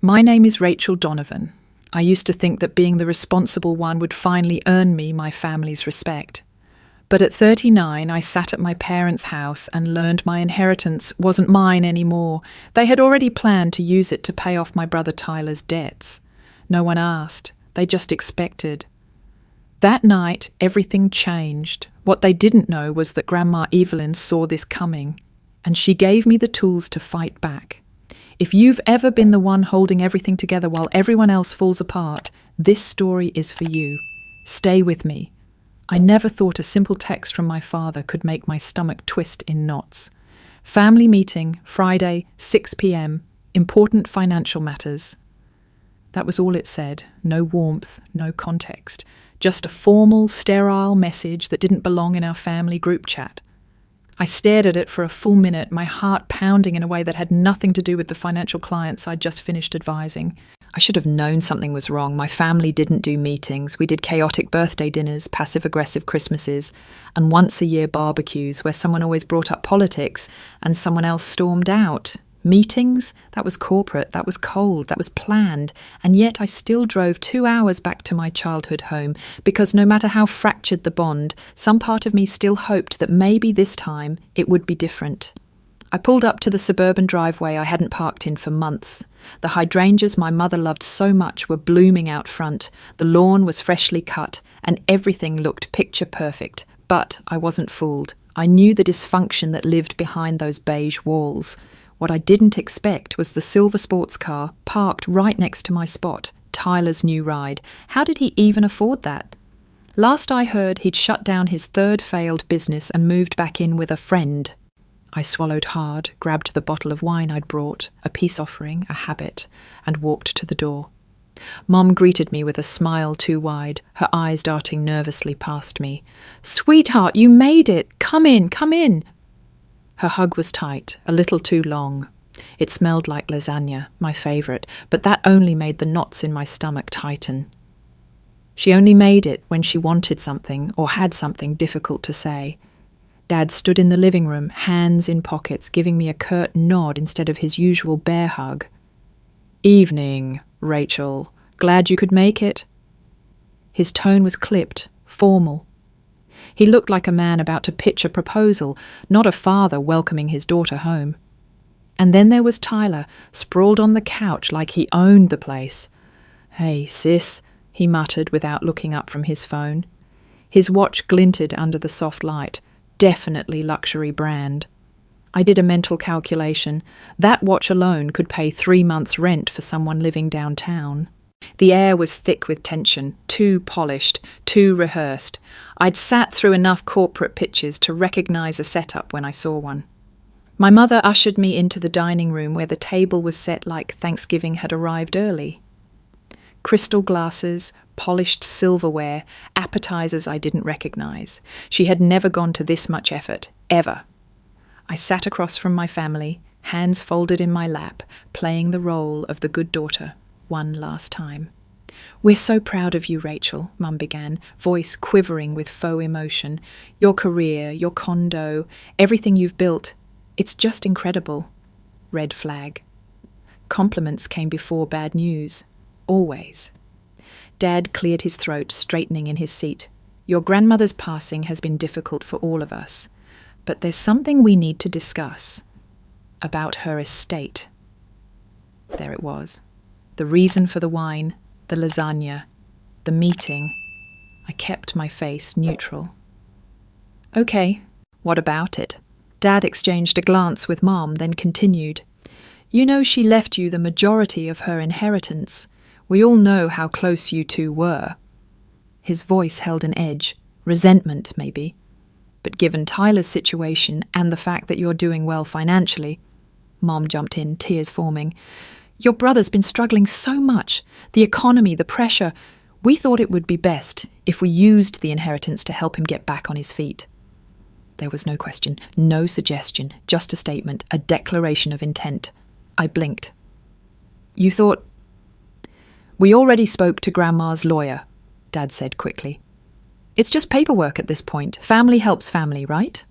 My name is Rachel Donovan. I used to think that being the responsible one would finally earn me my family's respect. But at 39, I sat at my parents' house and learned my inheritance wasn't mine anymore. They had already planned to use it to pay off my brother Tyler's debts. No one asked. They just expected. That night, everything changed. What they didn't know was that Grandma Evelyn saw this coming, and she gave me the tools to fight back. If you've ever been the one holding everything together while everyone else falls apart, this story is for you. Stay with me. I never thought a simple text from my father could make my stomach twist in knots. Family meeting, Friday, 6 p.m. Important financial matters. That was all it said. No warmth, no context. Just a formal, sterile message that didn't belong in our family group chat. I stared at it for a full minute, my heart pounding in a way that had nothing to do with the financial clients I'd just finished advising. I should have known something was wrong. My family didn't do meetings. We did chaotic birthday dinners, passive-aggressive Christmases, and once-a-year barbecues where someone always brought up politics and someone else stormed out. Meetings? That was corporate, that was cold, that was planned, and yet I still drove 2 hours back to my childhood home because no matter how fractured the bond, some part of me still hoped that maybe this time it would be different. I pulled up to the suburban driveway I hadn't parked in for months. The hydrangeas my mother loved so much were blooming out front, the lawn was freshly cut, and everything looked picture perfect. But I wasn't fooled. I knew the dysfunction that lived behind those beige walls. What I didn't expect was the silver sports car parked right next to my spot, Tyler's new ride. How did he even afford that? Last I heard, he'd shut down his third failed business and moved back in with a friend. I swallowed hard, grabbed the bottle of wine I'd brought, a peace offering, a habit, and walked to the door. Mom greeted me with a smile too wide, her eyes darting nervously past me. "Sweetheart, you made it! Come in, come in!" Her hug was tight, a little too long. It smelled like lasagna, my favourite, but that only made the knots in my stomach tighten. She only made it when she wanted something or had something difficult to say. Dad stood in the living room, hands in pockets, giving me a curt nod instead of his usual bear hug. "Evening, Rachel. Glad you could make it?" His tone was clipped, formal. He looked like a man about to pitch a proposal, not a father welcoming his daughter home. And then there was Tyler, sprawled on the couch like he owned the place. "Hey, sis," he muttered without looking up from his phone. His watch glinted under the soft light. Definitely luxury brand. I did a mental calculation. That watch alone could pay 3 months' rent for someone living downtown. The air was thick with tension, too polished, too rehearsed. I'd sat through enough corporate pitches to recognise a setup when I saw one. My mother ushered me into the dining room where the table was set like Thanksgiving had arrived early. Crystal glasses, polished silverware, appetizers I didn't recognise. She had never gone to this much effort, ever. I sat across from my family, hands folded in my lap, playing the role of the good daughter. One last time. "We're so proud of you, Rachel," Mum began, voice quivering with faux emotion. "Your career, your condo, everything you've built. It's just incredible." Red flag. Compliments came before bad news. Always. Dad cleared his throat, straightening in his seat. "Your grandmother's passing has been difficult for all of us, but there's something we need to discuss. About her estate." There it was. The reason for the wine, the lasagna, the meeting. I kept my face neutral. "Okay, what about it?" Dad exchanged a glance with Mom, then continued. "You know she left you the majority of her inheritance. We all know how close you two were." His voice held an edge, resentment maybe. "But given Tyler's situation and the fact that you're doing well financially," Mom jumped in, tears forming, "your brother's been struggling so much. The economy, the pressure. We thought it would be best if we used the inheritance to help him get back on his feet." There was no question, no suggestion, just a statement, a declaration of intent. I blinked. "You thought—" "We already spoke to Grandma's lawyer," Dad said quickly. "It's just paperwork at this point. Family helps family, right?"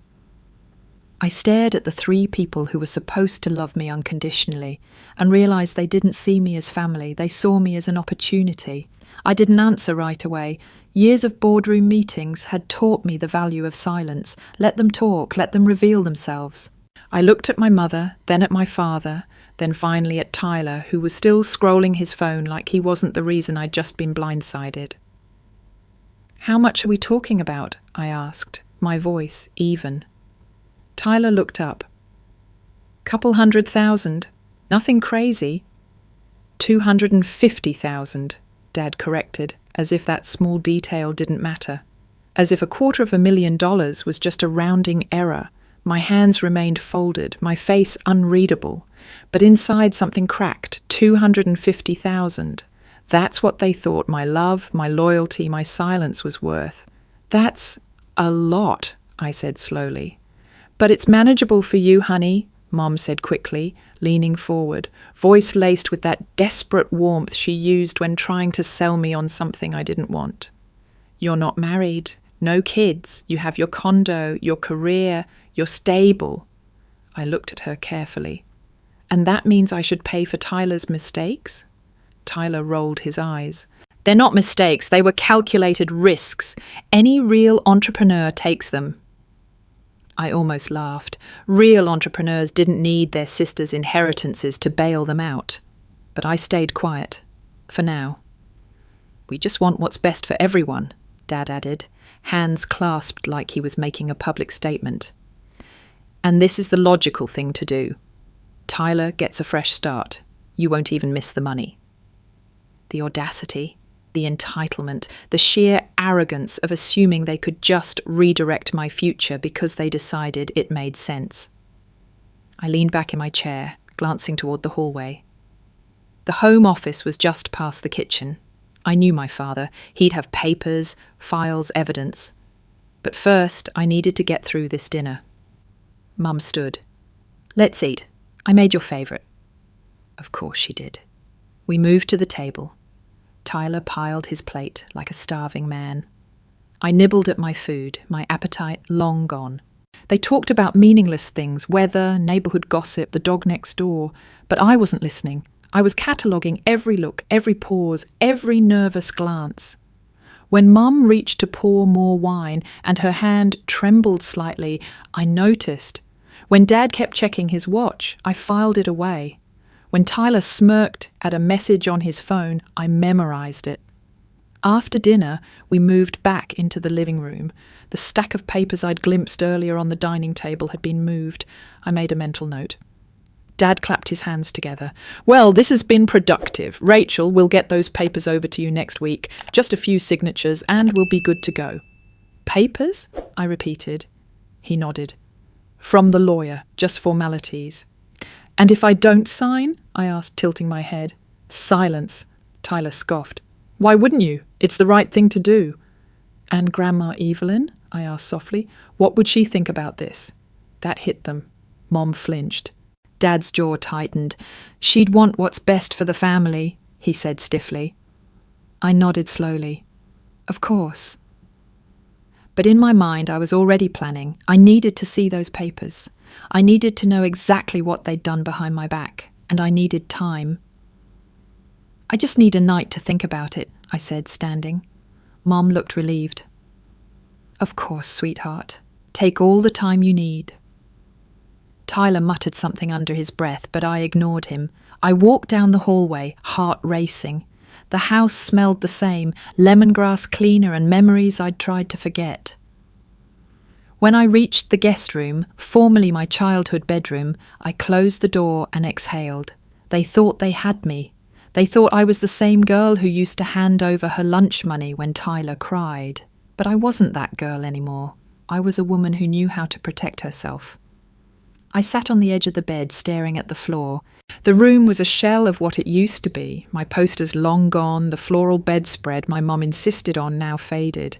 I stared at the three people who were supposed to love me unconditionally and realised they didn't see me as family, they saw me as an opportunity. I didn't answer right away. Years of boardroom meetings had taught me the value of silence. Let them talk, let them reveal themselves. I looked at my mother, then at my father, then finally at Tyler, who was still scrolling his phone like he wasn't the reason I'd just been blindsided. "How much are we talking about?" I asked, my voice even. Tyler looked up. "Couple 100,000. Nothing crazy." 250,000, Dad corrected, as if that small detail didn't matter. As if $250,000 was just a rounding error. My hands remained folded, my face unreadable. But inside something cracked. 250,000. That's what they thought my love, my loyalty, my silence was worth. "That's a lot," I said slowly. "But it's manageable for you, honey," Mom said quickly, leaning forward, voice laced with that desperate warmth she used when trying to sell me on something I didn't want. "You're not married, no kids, you have your condo, your career, you're stable." I looked at her carefully. "And that means I should pay for Tyler's mistakes?" Tyler rolled his eyes. "They're not mistakes, they were calculated risks. Any real entrepreneur takes them." I almost laughed. Real entrepreneurs didn't need their sisters' inheritances to bail them out. But I stayed quiet. For now. "We just want what's best for everyone," Dad added, hands clasped like he was making a public statement. "And this is the logical thing to do. Tyler gets a fresh start. You won't even miss the money." The audacity, the entitlement, the sheer arrogance of assuming they could just redirect my future because they decided it made sense. I leaned back in my chair, glancing toward the hallway. The home office was just past the kitchen. I knew my father. He'd have papers, files, evidence. But first, I needed to get through this dinner. Mum stood. "Let's eat. I made your favourite." Of course she did. We moved to the table. Tyler piled his plate like a starving man. I nibbled at my food, my appetite long gone. They talked about meaningless things, weather, neighbourhood gossip, the dog next door, but I wasn't listening. I was cataloguing every look, every pause, every nervous glance. When Mum reached to pour more wine and her hand trembled slightly, I noticed. When Dad kept checking his watch, I filed it away. When Tyler smirked at a message on his phone, I memorized it. After dinner, we moved back into the living room. The stack of papers I'd glimpsed earlier on the dining table had been moved. I made a mental note. Dad clapped his hands together. "Well, this has been productive. Rachel, we'll get those papers over to you next week. Just a few signatures and we'll be good to go." "Papers?" I repeated. He nodded. "From the lawyer, just formalities." "And if I don't sign?" I asked, tilting my head. "Silence," Tyler scoffed. "Why wouldn't you? It's the right thing to do." "And Grandma Evelyn?" I asked softly. "What would she think about this?" That hit them. Mom flinched. Dad's jaw tightened. "She'd want what's best for the family," he said stiffly. I nodded slowly. "Of course." But in my mind I was already planning. I needed to see those papers. I needed to know exactly what they'd done behind my back, and I needed time. "I just need a night to think about it," I said, standing. Mom looked relieved. "Of course, sweetheart. Take all the time you need." Tyler muttered something under his breath, but I ignored him. I walked down the hallway, heart racing. The house smelled the same, lemongrass cleaner and memories I'd tried to forget. When I reached the guest room, formerly my childhood bedroom, I closed the door and exhaled. They thought they had me. They thought I was the same girl who used to hand over her lunch money when Tyler cried. But I wasn't that girl anymore. I was a woman who knew how to protect herself. I sat on the edge of the bed staring at the floor. The room was a shell of what it used to be. My posters long gone, the floral bedspread my mum insisted on now faded.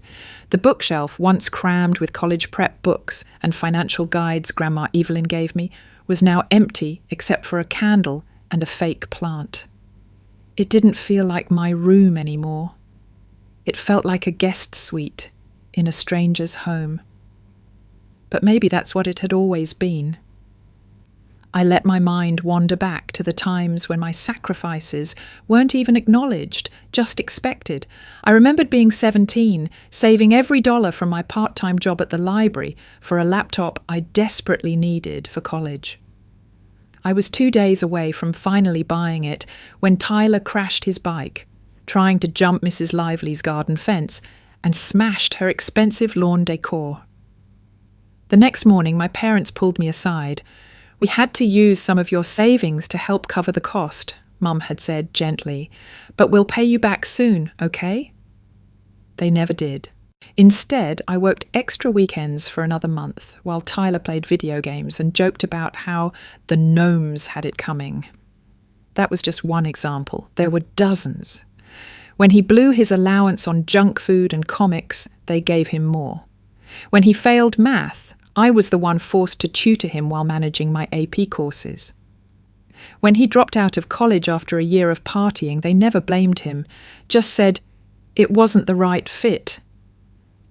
The bookshelf, once crammed with college prep books and financial guides Grandma Evelyn gave me, was now empty except for a candle and a fake plant. It didn't feel like my room anymore. It felt like a guest suite in a stranger's home. but maybe that's what it had always been. I let my mind wander back to the times when my sacrifices weren't even acknowledged, just expected. I remembered being 17, saving every dollar from my part-time job at the library for a laptop I desperately needed for college. I was 2 days away from finally buying it when Tyler crashed his bike, trying to jump Mrs. Lively's garden fence, and smashed her expensive lawn decor. The next morning, my parents pulled me aside. "We had to use some of your savings to help cover the cost," Mum had said gently, "but we'll pay you back soon, okay?" They never did. Instead, I worked extra weekends for another month while Tyler played video games and joked about how the gnomes had it coming. That was just one example. There were dozens. When he blew his allowance on junk food and comics, they gave him more. When he failed math, I was the one forced to tutor him while managing my AP courses. When he dropped out of college after a year of partying, they never blamed him, just said it wasn't the right fit.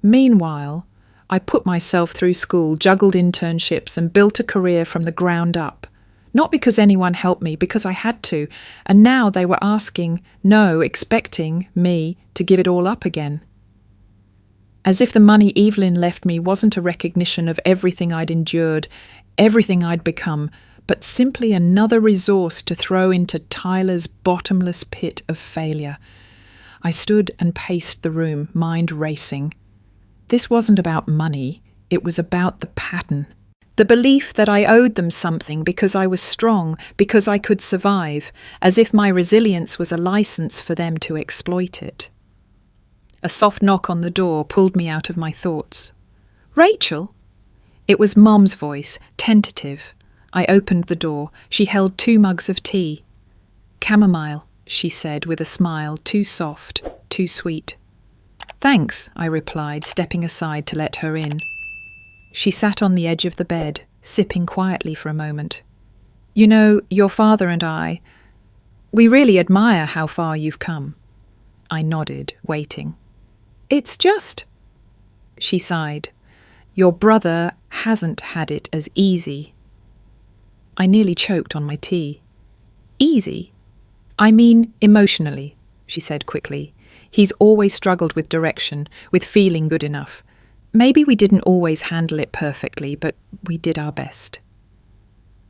Meanwhile, I put myself through school, juggled internships, and built a career from the ground up. Not because anyone helped me, because I had to, and now they were expecting me to give it all up again. As if the money Evelyn left me wasn't a recognition of everything I'd endured, everything I'd become, but simply another resource to throw into Tyler's bottomless pit of failure. I stood and paced the room, mind racing. This wasn't about money, it was about the pattern. The belief that I owed them something because I was strong, because I could survive, as if my resilience was a license for them to exploit it. A soft knock on the door pulled me out of my thoughts. "Rachel?" It was Mom's voice, tentative. I opened the door. She held 2 mugs of tea. "Chamomile," she said with a smile, too soft, too sweet. "Thanks," I replied, stepping aside to let her in. She sat on the edge of the bed, sipping quietly for a moment. "You know, your father and we really admire how far you've come." I nodded, waiting. "It's just," she sighed, "your brother hasn't had it as easy." I nearly choked on my tea. "Easy? I mean emotionally," she said quickly. "He's always struggled with direction, with feeling good enough. Maybe we didn't always handle it perfectly, but we did our best."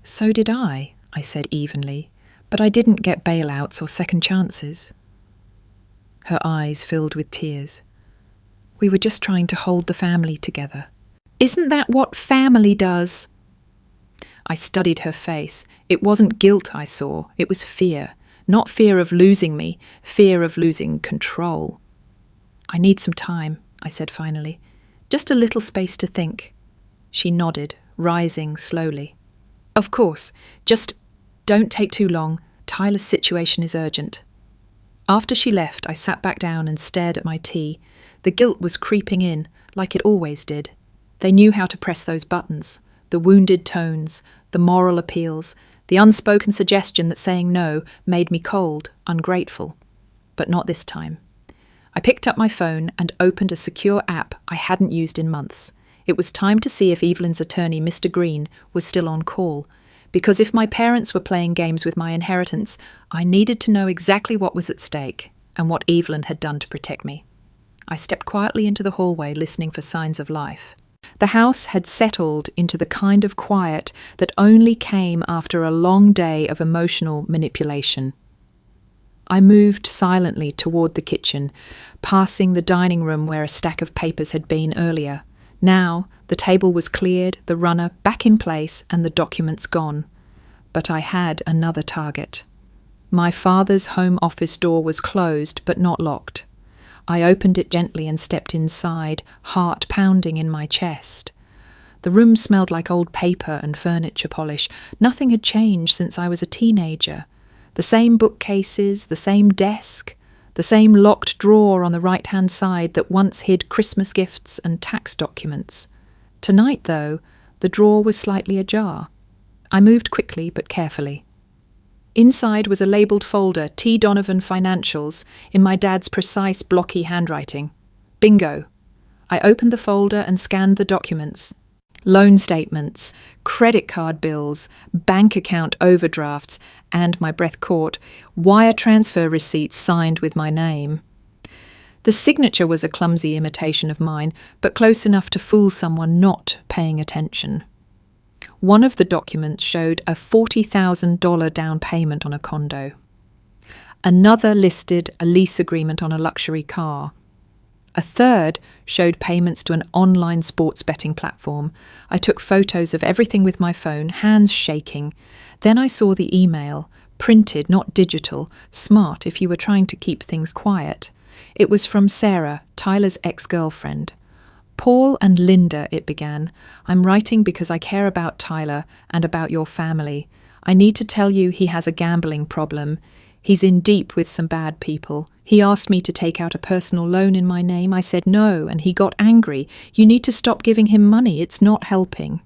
"So did I said evenly, "but I didn't get bailouts or second chances." Her eyes filled with tears. "We were just trying to hold the family together." "Isn't that what family does?" I studied her face. It wasn't guilt I saw, it was fear. Not fear of losing me, fear of losing control. "I need some time," I said finally. "Just a little space to think." She nodded, rising slowly. "Of course, just don't take too long. Tyler's situation is urgent." After she left, I sat back down and stared at my tea. The guilt was creeping in, like it always did. They knew how to press those buttons, the wounded tones, the moral appeals, the unspoken suggestion that saying no made me cold, ungrateful. But not this time. I picked up my phone and opened a secure app I hadn't used in months. It was time to see if Evelyn's attorney, Mr. Green, was still on call. Because if my parents were playing games with my inheritance, I needed to know exactly what was at stake and what Evelyn had done to protect me. I stepped quietly into the hallway, listening for signs of life. The house had settled into the kind of quiet that only came after a long day of emotional manipulation. I moved silently toward the kitchen, passing the dining room where a stack of papers had been earlier. Now, the table was cleared, the runner back in place, and the documents gone. But I had another target. My father's home office door was closed, but not locked. I opened it gently and stepped inside, heart pounding in my chest. The room smelled like old paper and furniture polish. Nothing had changed since I was a teenager. The same bookcases, the same desk, the same locked drawer on the right-hand side that once hid Christmas gifts and tax documents. Tonight, though, the drawer was slightly ajar. I moved quickly but carefully. Inside was a labelled folder, T. Donovan Financials, in my dad's precise, blocky handwriting. Bingo! I opened the folder and scanned the documents. Loan statements, credit card bills, bank account overdrafts, and my breath caught, wire transfer receipts signed with my name. The signature was a clumsy imitation of mine, but close enough to fool someone not paying attention. One of the documents showed a $40,000 down payment on a condo. Another listed a lease agreement on a luxury car. A third showed payments to an online sports betting platform. I took photos of everything with my phone, hands shaking. Then I saw the email, printed, not digital, smart if you were trying to keep things quiet. It was from Sarah, Tyler's ex-girlfriend. Paul and Linda, it began. I'm writing because I care about Tyler and about your family. I need to tell you he has a gambling problem. He's in deep with some bad people. He asked me to take out a personal loan in my name. I said no, and he got angry. You need to stop giving him money. It's not helping.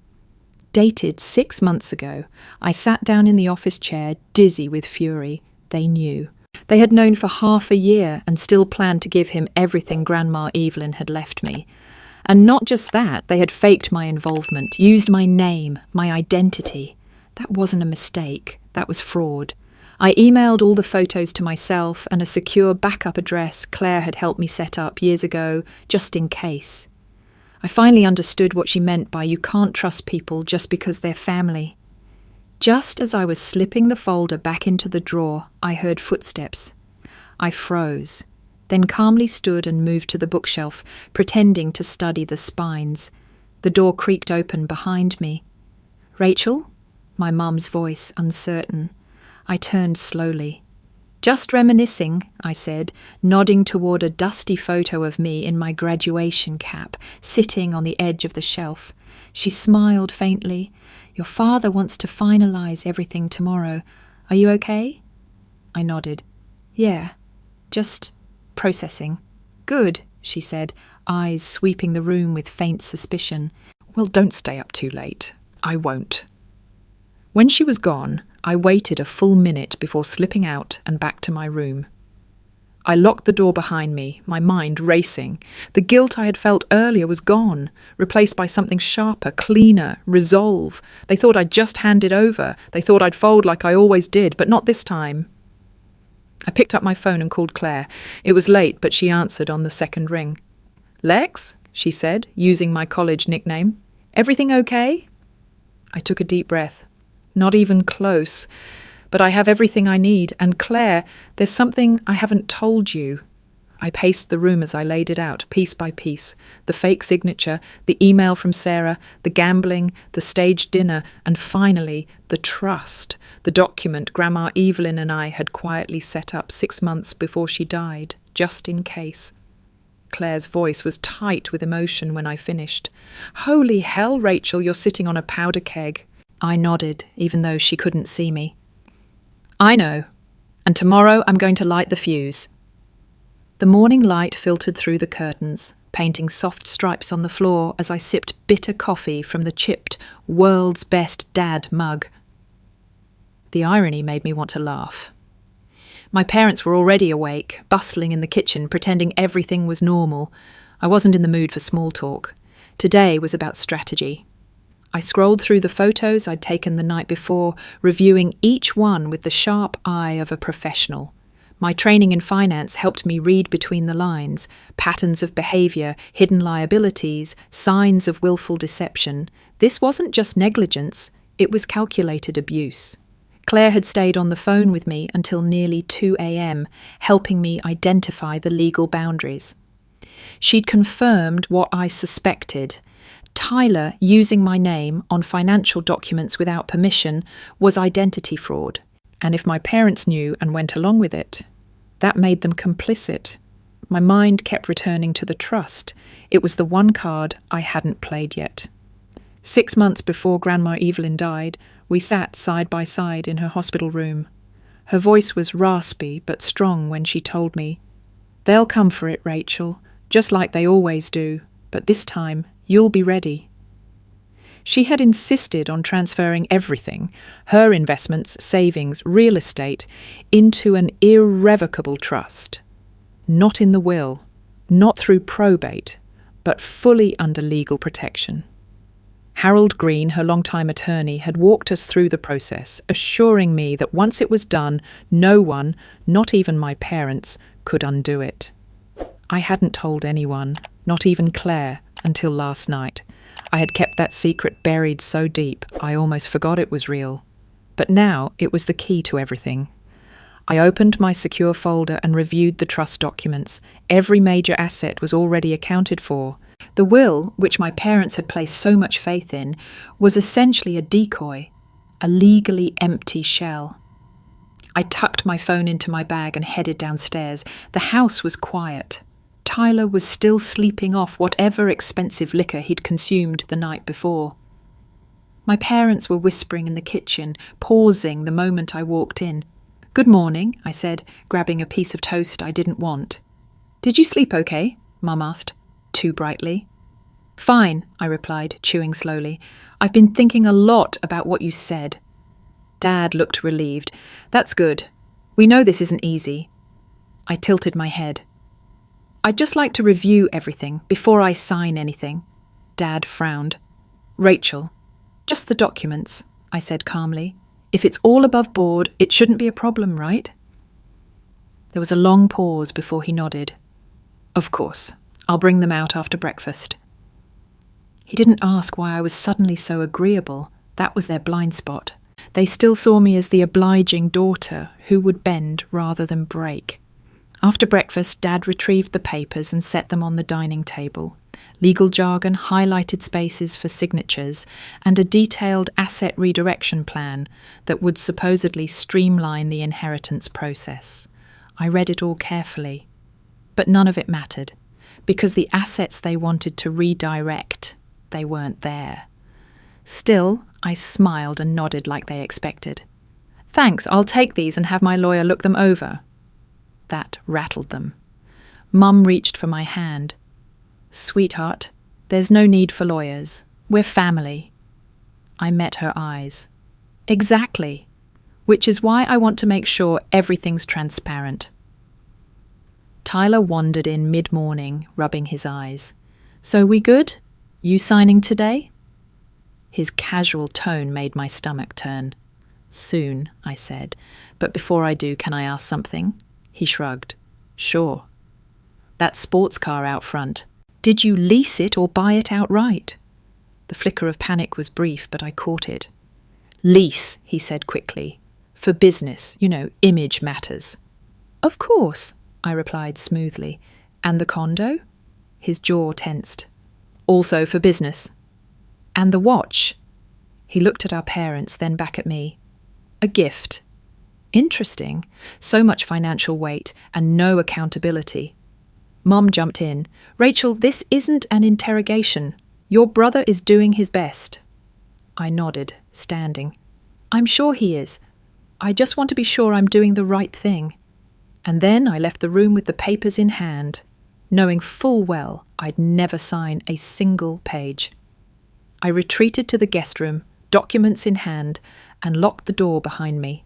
Dated 6 months ago, I sat down in the office chair, dizzy with fury. They knew. They had known for half a year and still planned to give him everything Grandma Evelyn had left me. And not just that, they had faked my involvement, used my name, my identity. That wasn't a mistake. That was fraud. I emailed all the photos to myself and a secure backup address Claire had helped me set up years ago, just in case. I finally understood what she meant by you can't trust people just because they're family. Just as I was slipping the folder back into the drawer, I heard footsteps. I froze, then calmly stood and moved to the bookshelf, pretending to study the spines. The door creaked open behind me. "Rachel?" My mum's voice, uncertain. I turned slowly. "Just reminiscing," I said, nodding toward a dusty photo of me in my graduation cap, sitting on the edge of the shelf. She smiled faintly. "Your father wants to finalize everything tomorrow. Are you okay?" I nodded. "Yeah, just processing." "Good," she said, eyes sweeping the room with faint suspicion. "Well, don't stay up too late. I won't." When she was gone, I waited a full minute before slipping out and back to my room. I locked the door behind me, my mind racing. The guilt I had felt earlier was gone, replaced by something sharper, cleaner, resolve. They thought I'd just hand it over. They thought I'd fold like I always did, but not this time. I picked up my phone and called Claire. It was late, but she answered on the second ring. "Lex," she said, using my college nickname. "Everything okay?" I took a deep breath. Not even close. But I have everything I need. And Claire, there's something I haven't told you. I paced the room as I laid it out, piece by piece. The fake signature, the email from Sarah, the gambling, the staged dinner, and finally, the trust, the document Grandma Evelyn and I had quietly set up 6 months before she died, just in case. Claire's voice was tight with emotion when I finished. "Holy hell, Rachel, you're sitting on a powder keg." I nodded, even though she couldn't see me. "I know. And tomorrow I'm going to light the fuse." The morning light filtered through the curtains, painting soft stripes on the floor as I sipped bitter coffee from the chipped, world's best dad mug. The irony made me want to laugh. My parents were already awake, bustling in the kitchen, pretending everything was normal. I wasn't in the mood for small talk. Today was about strategy. I scrolled through the photos I'd taken the night before, reviewing each one with the sharp eye of a professional. My training in finance helped me read between the lines, patterns of behaviour, hidden liabilities, signs of willful deception. This wasn't just negligence, it was calculated abuse. Claire had stayed on the phone with me until nearly 2 a.m., helping me identify the legal boundaries. She'd confirmed what I suspected. Tyler using my name on financial documents without permission was identity fraud. And if my parents knew and went along with it, that made them complicit. My mind kept returning to the trust. It was the one card I hadn't played yet. 6 months before Grandma Evelyn died, we sat side by side in her hospital room. Her voice was raspy but strong when she told me, "They'll come for it, Rachel, just like they always do, but this time you'll be ready." She had insisted on transferring everything, her investments, savings, real estate, into an irrevocable trust. Not in the will, not through probate, but fully under legal protection. Harold Green, her longtime attorney, had walked us through the process, assuring me that once it was done, no one, not even my parents, could undo it. I hadn't told anyone, not even Claire, until last night. I had kept that secret buried so deep, I almost forgot it was real. But now it was the key to everything. I opened my secure folder and reviewed the trust documents. Every major asset was already accounted for. The will, which my parents had placed so much faith in, was essentially a decoy, a legally empty shell. I tucked my phone into my bag and headed downstairs. The house was quiet. Tyler was still sleeping off whatever expensive liquor he'd consumed the night before. My parents were whispering in the kitchen, pausing the moment I walked in. "Good morning," I said, grabbing a piece of toast I didn't want. "Did you sleep okay?" Mum asked, too brightly. "Fine," I replied, chewing slowly. "I've been thinking a lot about what you said." Dad looked relieved. "That's good. We know this isn't easy." I tilted my head. "I'd just like to review everything before I sign anything." Dad frowned. "Rachel, just the documents," I said calmly. "If it's all above board, it shouldn't be a problem, right?" There was a long pause before he nodded. "Of course. I'll bring them out after breakfast." He didn't ask why I was suddenly so agreeable. That was their blind spot. They still saw me as the obliging daughter who would bend rather than break. After breakfast, Dad retrieved the papers and set them on the dining table. Legal jargon, highlighted spaces for signatures, and a detailed asset redirection plan that would supposedly streamline the inheritance process. I read it all carefully, but none of it mattered, because the assets they wanted to redirect, they weren't there. Still, I smiled and nodded like they expected. "Thanks, I'll take these and have my lawyer look them over." That rattled them. Mum reached for my hand. "Sweetheart, there's no need for lawyers. We're family." I met her eyes. "Exactly. Which is why I want to make sure everything's transparent." Tyler wandered in mid-morning, rubbing his eyes. "So we good? You signing today?" His casual tone made my stomach turn. "Soon," I said. "But before I do, can I ask something?" He shrugged. "Sure." "That sports car out front. Did you lease it or buy it outright?" The flicker of panic was brief, but I caught it. "Lease," he said quickly. "For business, image matters." "Of course," I replied smoothly. "And the condo?" His jaw tensed. "Also for business." "And the watch?" He looked at our parents, then back at me. "A gift." Interesting. So much financial weight and no accountability. Mum jumped in. "Rachel, this isn't an interrogation. Your brother is doing his best." I nodded, standing. "I'm sure he is. I just want to be sure I'm doing the right thing." And then I left the room with the papers in hand, knowing full well I'd never sign a single page. I retreated to the guest room, documents in hand, and locked the door behind me.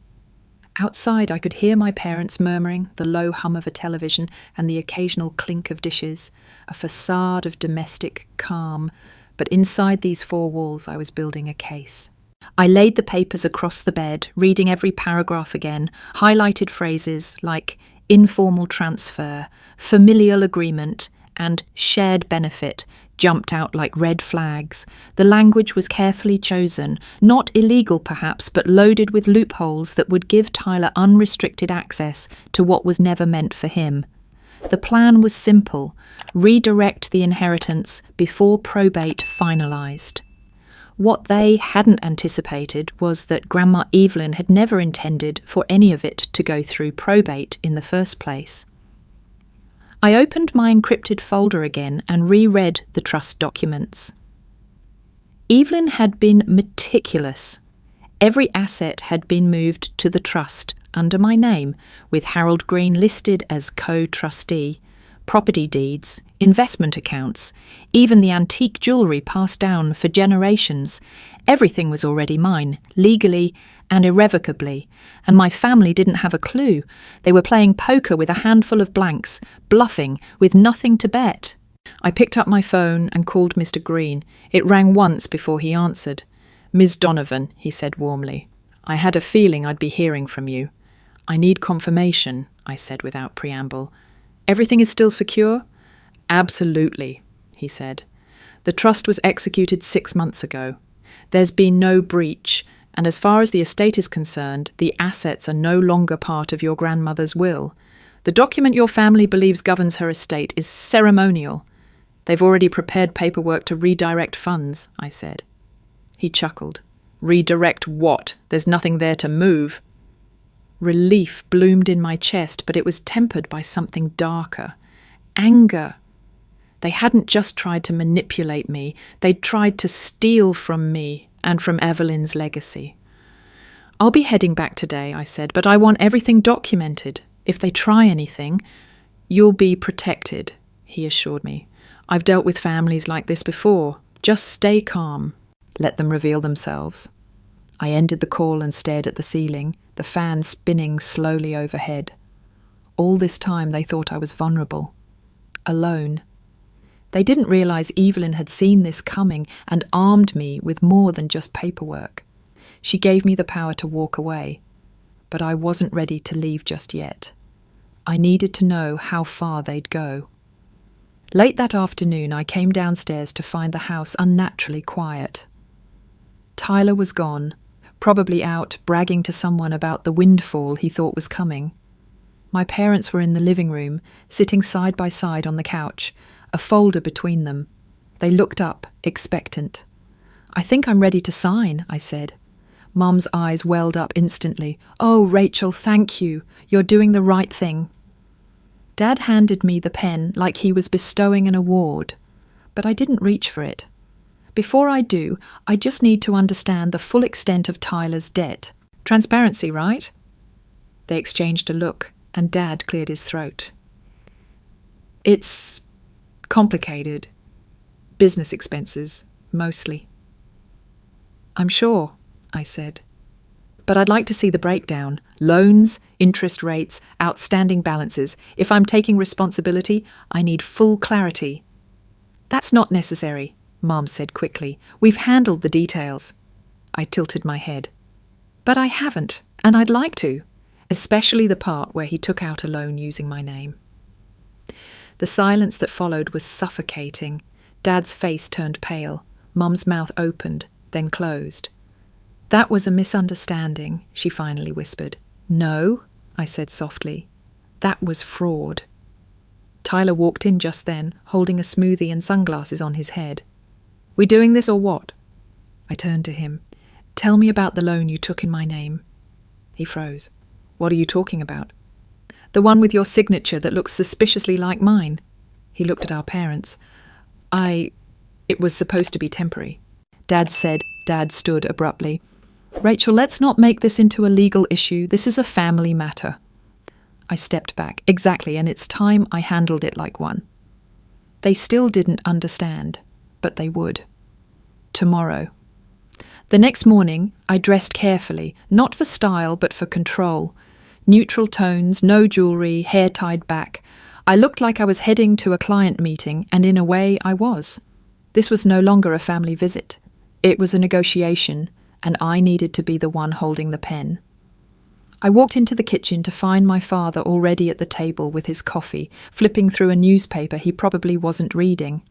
Outside I could hear my parents murmuring, the low hum of a television and the occasional clink of dishes, a facade of domestic calm, but inside these four walls I was building a case. I laid the papers across the bed, reading every paragraph again, highlighted phrases like informal transfer, familial agreement, and shared benefit jumped out like red flags. The language was carefully chosen, not illegal perhaps, but loaded with loopholes that would give Tyler unrestricted access to what was never meant for him. The plan was simple: redirect the inheritance before probate finalised. What they hadn't anticipated was that Grandma Evelyn had never intended for any of it to go through probate in the first place. I opened my encrypted folder again and reread the trust documents. Evelyn had been meticulous. Every asset had been moved to the trust under my name, with Harold Green listed as co-trustee, property deeds, investment accounts, even the antique jewellery passed down for generations. Everything was already mine, legally and irrevocably, and my family didn't have a clue. They were playing poker with a handful of blanks, bluffing, with nothing to bet. I picked up my phone and called Mr. Green. It rang once before he answered. "Ms. Donovan," he said warmly. "I had a feeling I'd be hearing from you." "I need confirmation," I said without preamble. "Everything is still secure?" "Absolutely," he said. "The trust was executed 6 months ago. There's been no breach, and as far as the estate is concerned, the assets are no longer part of your grandmother's will. The document your family believes governs her estate is ceremonial. They've already prepared paperwork to redirect funds," I said. He chuckled. "Redirect what? There's nothing there to move." Relief bloomed in my chest, but it was tempered by something darker. Anger. They hadn't just tried to manipulate me, they'd tried to steal from me and from Evelyn's legacy. "I'll be heading back today," I said, "but I want everything documented. If they try anything—" "You'll be protected," he assured me. "I've dealt with families like this before. Just stay calm. Let them reveal themselves." I ended the call and stared at the ceiling, the fan spinning slowly overhead. All this time they thought I was vulnerable. Alone. They didn't realize Evelyn had seen this coming and armed me with more than just paperwork. She gave me the power to walk away, but I wasn't ready to leave just yet. I needed to know how far they'd go. Late that afternoon, I came downstairs to find the house unnaturally quiet. Tyler was gone, probably out bragging to someone about the windfall he thought was coming. My parents were in the living room, sitting side by side on the couch, a folder between them. They looked up, expectant. "I think I'm ready to sign," I said. Mum's eyes welled up instantly. "Oh, Rachel, thank you. You're doing the right thing." Dad handed me the pen like he was bestowing an award, but I didn't reach for it. "Before I do, I just need to understand the full extent of Tyler's debt. Transparency, right?" They exchanged a look, and Dad cleared his throat. "It's complicated. Business expenses, mostly." "I'm sure," I said. "But I'd like to see the breakdown. Loans, interest rates, outstanding balances. If I'm taking responsibility, I need full clarity." "That's not necessary," Mom said quickly. "We've handled the details." I tilted my head. "But I haven't, and I'd like to, especially the part where he took out a loan using my name." The silence that followed was suffocating. Dad's face turned pale. Mum's mouth opened, then closed. "That was a misunderstanding," she finally whispered. "No," I said softly. "That was fraud." Tyler walked in just then, holding a smoothie and sunglasses on his head. "We doing this or what?" I turned to him. "Tell me about the loan you took in my name." He froze. "What are you talking about?" "The one with your signature that looks suspiciously like mine." He looked at our parents. It was supposed to be temporary." Dad said. Dad stood abruptly. "Rachel, let's not make this into a legal issue. This is a family matter." I stepped back. "Exactly, and it's time I handled it like one." They still didn't understand, but they would. Tomorrow. The next morning, I dressed carefully, not for style, but for control. Neutral tones, no jewellery, hair tied back. I looked like I was heading to a client meeting, and in a way I was. This was no longer a family visit. It was a negotiation, and I needed to be the one holding the pen. I walked into the kitchen to find my father already at the table with his coffee, flipping through a newspaper he probably wasn't reading.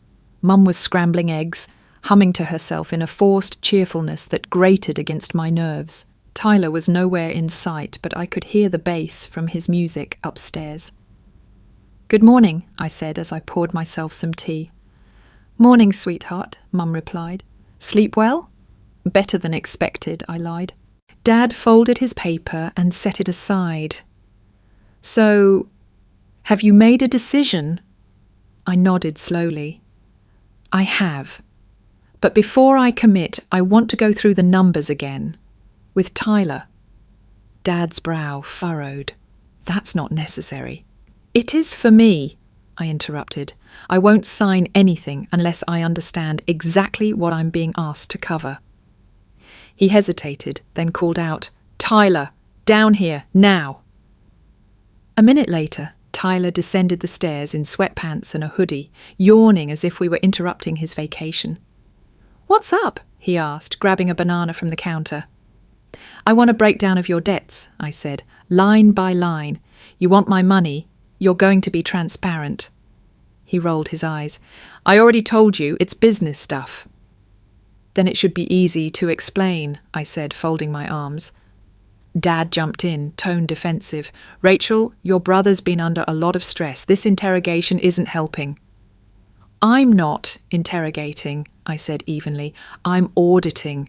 Mum was scrambling eggs, humming to herself in a forced cheerfulness that grated against my nerves. Tyler was nowhere in sight, but I could hear the bass from his music upstairs. "Good morning," I said as I poured myself some tea. "Morning, sweetheart," Mum replied. "Sleep well?" "Better than expected," I lied. Dad folded his paper and set it aside. "So, have you made a decision?" I nodded slowly. "I have. But before I commit, I want to go through the numbers again. With Tyler." Dad's brow furrowed. "That's not necessary." "It is for me," I interrupted. "I won't sign anything unless I understand exactly what I'm being asked to cover." He hesitated, then called out, "Tyler, down here, now!" A minute later, Tyler descended the stairs in sweatpants and a hoodie, yawning as if we were interrupting his vacation. "What's up?" he asked, grabbing a banana from the counter. "I want a breakdown of your debts," I said, line by line. "You want my money? You're going to be transparent." He rolled his eyes. "I already told you, it's business stuff." "Then it should be easy to explain," I said, folding my arms. Dad jumped in, tone defensive. "Rachel, your brother's been under a lot of stress. This interrogation isn't helping." "I'm not interrogating," I said evenly. "I'm auditing."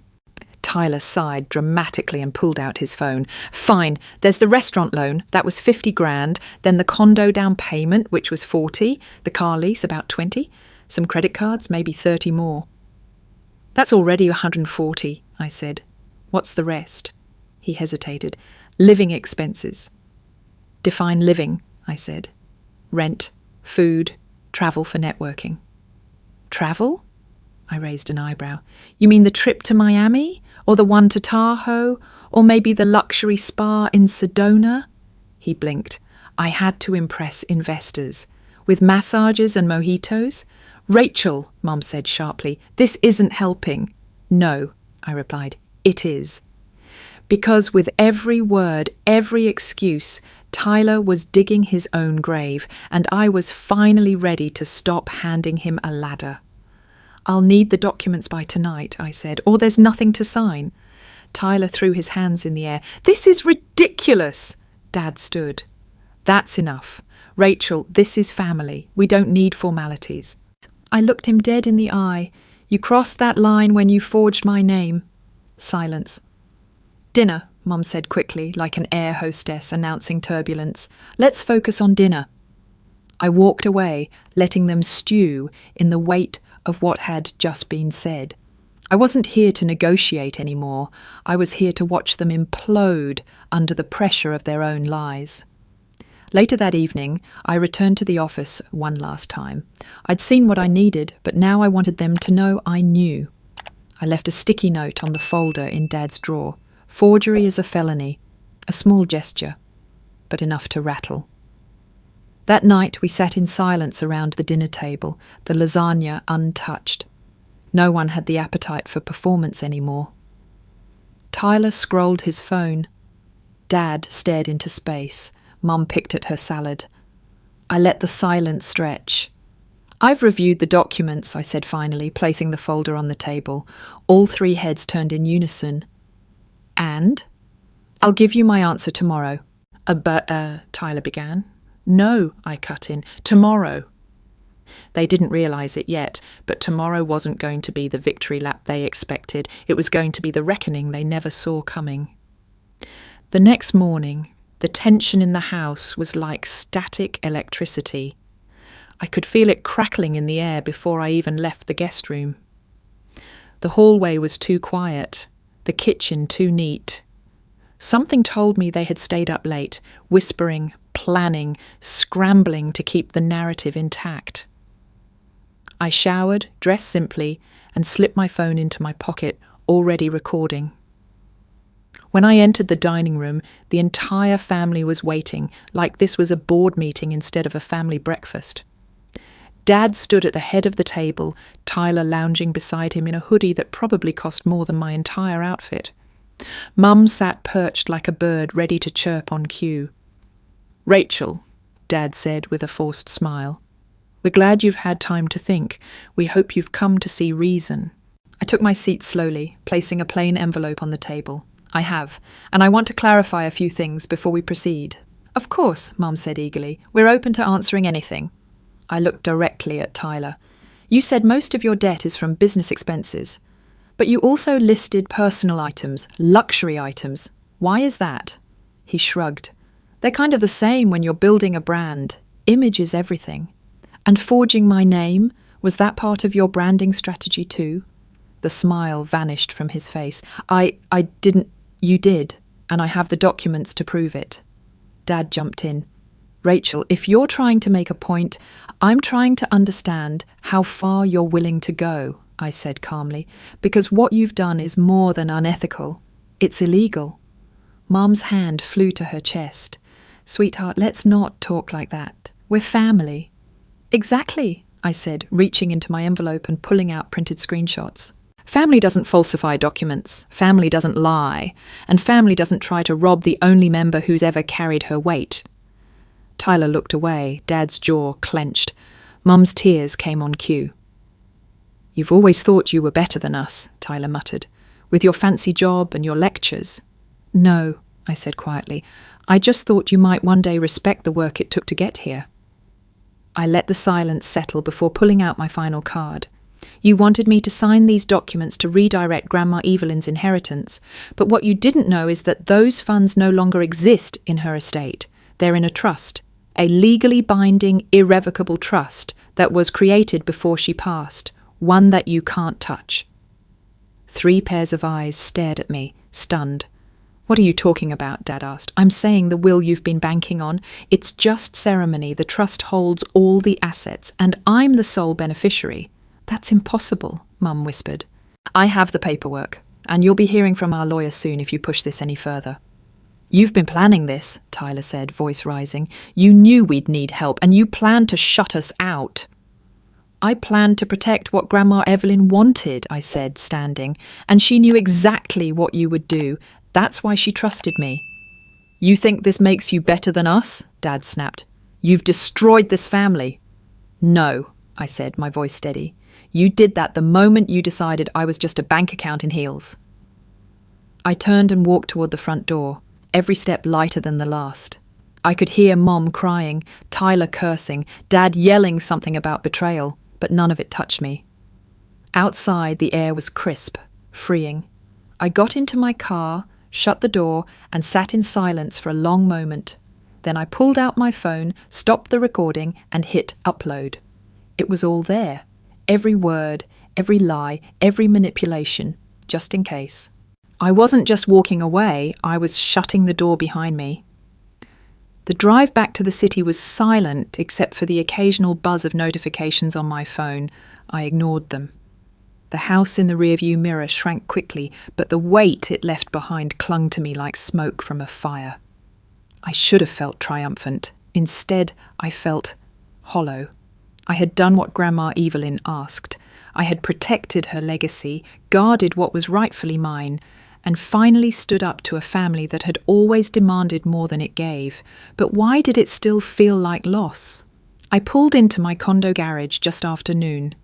Tyler sighed dramatically and pulled out his phone. "Fine, there's the restaurant loan, that was 50 grand, then the condo down payment, which was 40, the car lease about 20, some credit cards, maybe 30 more. "That's already 140, I said. "What's the rest?" He hesitated. "Living expenses." "Define living," I said. "Rent, food, travel for networking." "Travel?" I raised an eyebrow. "You mean the trip to Miami? Or the one to Tahoe? Or maybe the luxury spa in Sedona?" He blinked. "I had to impress investors. With massages and mojitos?" "Rachel," Mum said sharply, "this isn't helping." "No," I replied, "it is." Because with every word, every excuse, Tyler was digging his own grave, and I was finally ready to stop handing him a ladder. "I'll need the documents by tonight," I said, "or there's nothing to sign." Tyler threw his hands in the air. "This is ridiculous!" Dad stood. "That's enough. Rachel, this is family. We don't need formalities." I looked him dead in the eye. "You crossed that line when you forged my name." Silence. "Dinner," Mum said quickly, like an air hostess announcing turbulence. "Let's focus on dinner." I walked away, letting them stew in the weight of what had just been said. I wasn't here to negotiate anymore. I was here to watch them implode under the pressure of their own lies. Later that evening, I returned to the office one last time. I'd seen what I needed, but now I wanted them to know I knew. I left a sticky note on the folder in Dad's drawer. Forgery is a felony. A small gesture, but enough to rattle. That night we sat in silence around the dinner table, the lasagna untouched. No one had the appetite for performance anymore. Tyler scrolled his phone. Dad stared into space. Mum picked at her salad. I let the silence stretch. "I've reviewed the documents," I said finally, placing the folder on the table. All three heads turned in unison. "And?" "I'll give you my answer tomorrow." But Tyler began. "No," I cut in. "Tomorrow." They didn't realise it yet, but tomorrow wasn't going to be the victory lap they expected. It was going to be the reckoning they never saw coming. The next morning, the tension in the house was like static electricity. I could feel it crackling in the air before I even left the guest room. The hallway was too quiet, the kitchen too neat. Something told me they had stayed up late, whispering, planning, scrambling to keep the narrative intact. I showered, dressed simply, and slipped my phone into my pocket, already recording. When I entered the dining room, the entire family was waiting, like this was a board meeting instead of a family breakfast. Dad stood at the head of the table, Tyler lounging beside him in a hoodie that probably cost more than my entire outfit. Mum sat perched like a bird ready to chirp on cue. "Rachel," Dad said with a forced smile, "we're glad you've had time to think. We hope you've come to see reason." I took my seat slowly, placing a plain envelope on the table. "I have, and I want to clarify a few things before we proceed." "Of course," Mum said eagerly. "We're open to answering anything." I looked directly at Tyler. "You said most of your debt is from business expenses, but you also listed personal items, luxury items. Why is that?" He shrugged. "They're kind of the same when you're building a brand. Image is everything. And forging my name, was that part of your branding strategy too?" The smile vanished from his face. I didn't. You did, and I have the documents to prove it." Dad jumped in. "Rachel, if you're trying to make a point, I'm trying to understand how far you're willing to go," I said calmly, "because what you've done is more than unethical. It's illegal." Mum's hand flew to her chest. "Sweetheart, let's not talk like that." We're family. Exactly, I said, reaching into my envelope and pulling out printed screenshots. Family doesn't falsify documents, family doesn't lie, and family doesn't try to rob the only member who's ever carried her weight. Tyler looked away, Dad's jaw clenched. Mum's tears came on cue. You've always thought you were better than us, Tyler muttered, with your fancy job and your lectures. No, I said quietly. I just thought you might one day respect the work it took to get here. I let the silence settle before pulling out my final card. You wanted me to sign these documents to redirect Grandma Evelyn's inheritance, but what you didn't know is that those funds no longer exist in her estate. They're in a trust, a legally binding, irrevocable trust that was created before she passed, one that you can't touch. 3 pairs of eyes stared at me, stunned. What are you talking about, Dad asked. I'm saying the will you've been banking on. It's just ceremony. The trust holds all the assets, and I'm the sole beneficiary. That's impossible, Mum whispered. I have the paperwork, and you'll be hearing from our lawyer soon if you push this any further. You've been planning this, Tyler said, voice rising. You knew we'd need help, and you planned to shut us out. I planned to protect what Grandma Evelyn wanted, I said, standing, and she knew exactly what you would do. That's why she trusted me. You think this makes you better than us? Dad snapped. You've destroyed this family. No, I said, my voice steady. You did that the moment you decided I was just a bank account in heels. I turned and walked toward the front door, every step lighter than the last. I could hear Mom crying, Tyler cursing, Dad yelling something about betrayal, but none of it touched me. Outside, the air was crisp, freeing. I got into my car, shut the door, and sat in silence for a long moment. Then I pulled out my phone, stopped the recording, and hit upload. It was all there. Every word, every lie, every manipulation, just in case. I wasn't just walking away, I was shutting the door behind me. The drive back to the city was silent except for the occasional buzz of notifications on my phone. I ignored them. The house in the rearview mirror shrank quickly, but the weight it left behind clung to me like smoke from a fire. I should have felt triumphant. Instead, I felt hollow. I had done what Grandma Evelyn asked. I had protected her legacy, guarded what was rightfully mine, and finally stood up to a family that had always demanded more than it gave. But why did it still feel like loss? I pulled into my condo garage just after noon.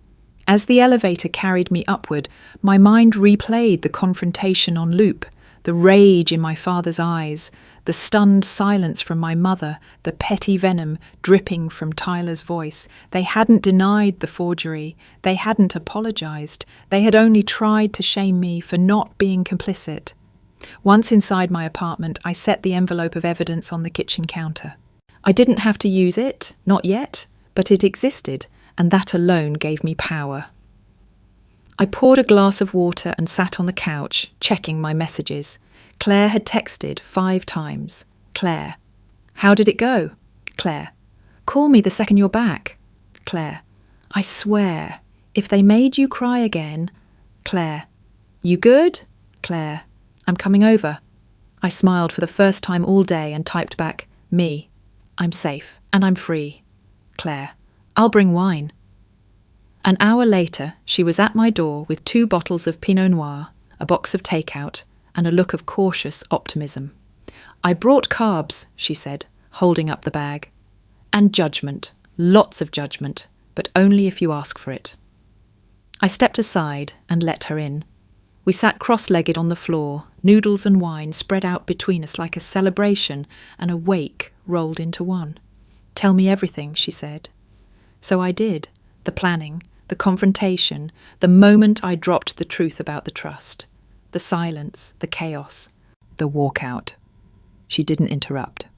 As the elevator carried me upward, my mind replayed the confrontation on loop, the rage in my father's eyes, the stunned silence from my mother, the petty venom dripping from Tyler's voice. They hadn't denied the forgery. They hadn't apologized. They had only tried to shame me for not being complicit. Once inside my apartment, I set the envelope of evidence on the kitchen counter. I didn't have to use it, not yet, but it existed, and that alone gave me power. I poured a glass of water and sat on the couch, checking my messages. Claire had texted 5 times. Claire. How did it go? Claire. Call me the second you're back. Claire. I swear, if they made you cry again. Claire. You good? Claire. I'm coming over. I smiled for the first time all day and typed back, me. I'm safe and I'm free. Claire. I'll bring wine. An hour later, she was at my door with 2 bottles of Pinot Noir, a box of takeout, and a look of cautious optimism. I brought carbs, she said, holding up the bag. And judgment, lots of judgment, but only if you ask for it. I stepped aside and let her in. We sat cross-legged on the floor, noodles and wine spread out between us like a celebration, and a wake rolled into one. Tell me everything, she said. So I did. The planning, the confrontation, the moment I dropped the truth about the trust, the silence, the chaos, the walkout. She didn't interrupt,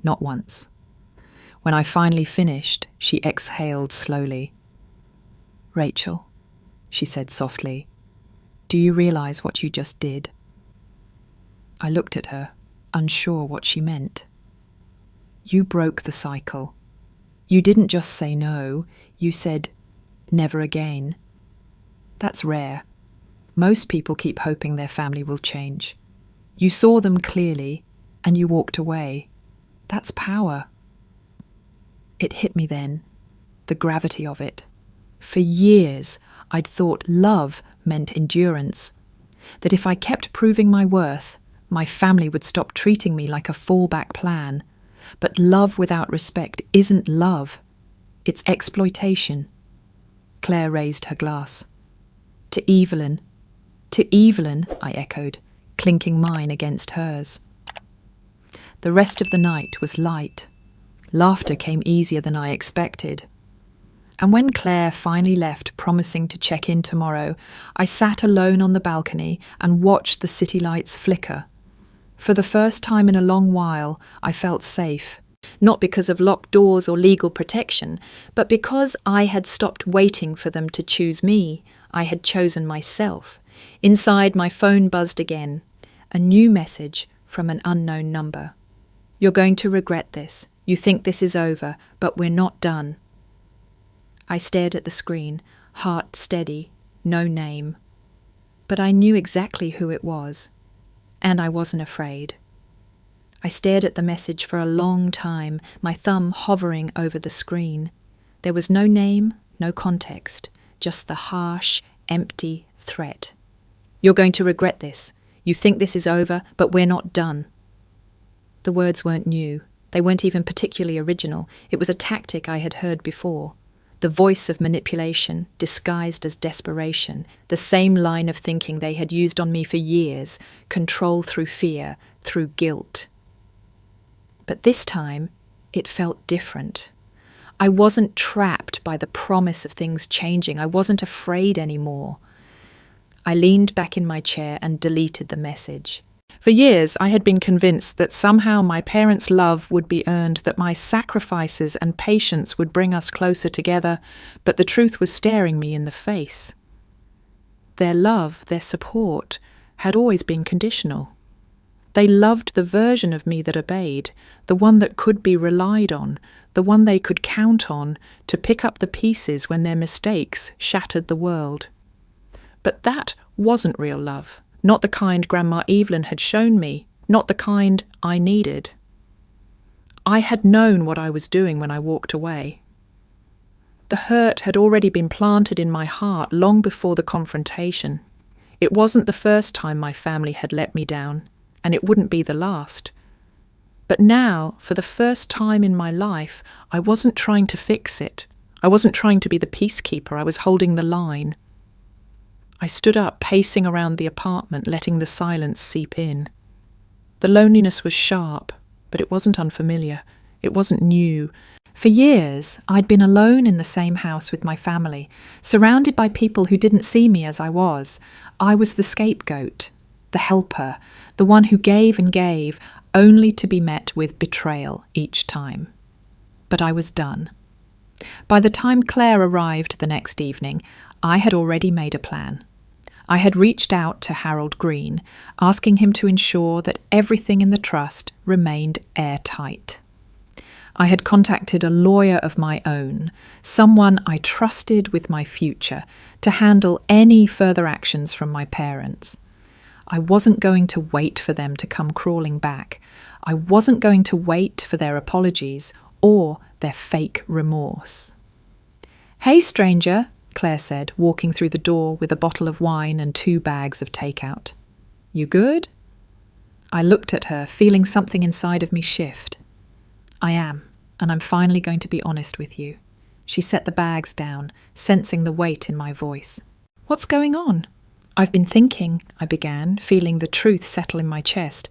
not once. When I finally finished, she exhaled slowly. Rachel, she said softly, do you realize what you just did? I looked at her, unsure what she meant. You broke the cycle. You didn't just say no, you said, never again. That's rare. Most people keep hoping their family will change. You saw them clearly, and you walked away. That's power. It hit me then, the gravity of it. For years, I'd thought love meant endurance, that if I kept proving my worth, my family would stop treating me like a fallback plan. But love without respect isn't love. It's exploitation. Claire raised her glass. To Evelyn. To Evelyn, I echoed, clinking mine against hers. The rest of the night was light. Laughter came easier than I expected. And when Claire finally left, promising to check in tomorrow, I sat alone on the balcony and watched the city lights flicker. For the first time in a long while, I felt safe. Not because of locked doors or legal protection, but because I had stopped waiting for them to choose me. I had chosen myself. Inside, my phone buzzed again. A new message from an unknown number. You're going to regret this. You think this is over, but we're not done. I stared at the screen, heart steady, no name. But I knew exactly who it was, and I wasn't afraid. I stared at the message for a long time, my thumb hovering over the screen. There was no name, no context, just the harsh, empty threat. You're going to regret this. You think this is over, but we're not done. The words weren't new. They weren't even particularly original. It was a tactic I had heard before. The voice of manipulation, disguised as desperation, the same line of thinking they had used on me for years, control through fear, through guilt. But this time, it felt different. I wasn't trapped by the promise of things changing. I wasn't afraid anymore. I leaned back in my chair and deleted the message. For years, I had been convinced that somehow my parents' love would be earned, that my sacrifices and patience would bring us closer together, but the truth was staring me in the face. Their love, their support, had always been conditional. They loved the version of me that obeyed, the one that could be relied on, the one they could count on to pick up the pieces when their mistakes shattered the world. But that wasn't real love. Not the kind Grandma Evelyn had shown me, not the kind I needed. I had known what I was doing when I walked away. The hurt had already been planted in my heart long before the confrontation. It wasn't the first time my family had let me down, and it wouldn't be the last. But now, for the first time in my life, I wasn't trying to fix it. I wasn't trying to be the peacekeeper. I was holding the line. I stood up, pacing around the apartment, letting the silence seep in. The loneliness was sharp, but it wasn't unfamiliar. It wasn't new. For years, I'd been alone in the same house with my family, surrounded by people who didn't see me as I was. I was the scapegoat, the helper, the one who gave and gave, only to be met with betrayal each time. But I was done. By the time Claire arrived the next evening, I had already made a plan. I had reached out to Harold Green, asking him to ensure that everything in the trust remained airtight. I had contacted a lawyer of my own, someone I trusted with my future, to handle any further actions from my parents. I wasn't going to wait for them to come crawling back. I wasn't going to wait for their apologies or their fake remorse. "Hey, stranger," Claire said, walking through the door with a bottle of wine and 2 bags of takeout. "You good?" I looked at her, feeling something inside of me shift. "I am, and I'm finally going to be honest with you." She set the bags down, sensing the weight in my voice. "What's going on?" "I've been thinking," I began, feeling the truth settle in my chest,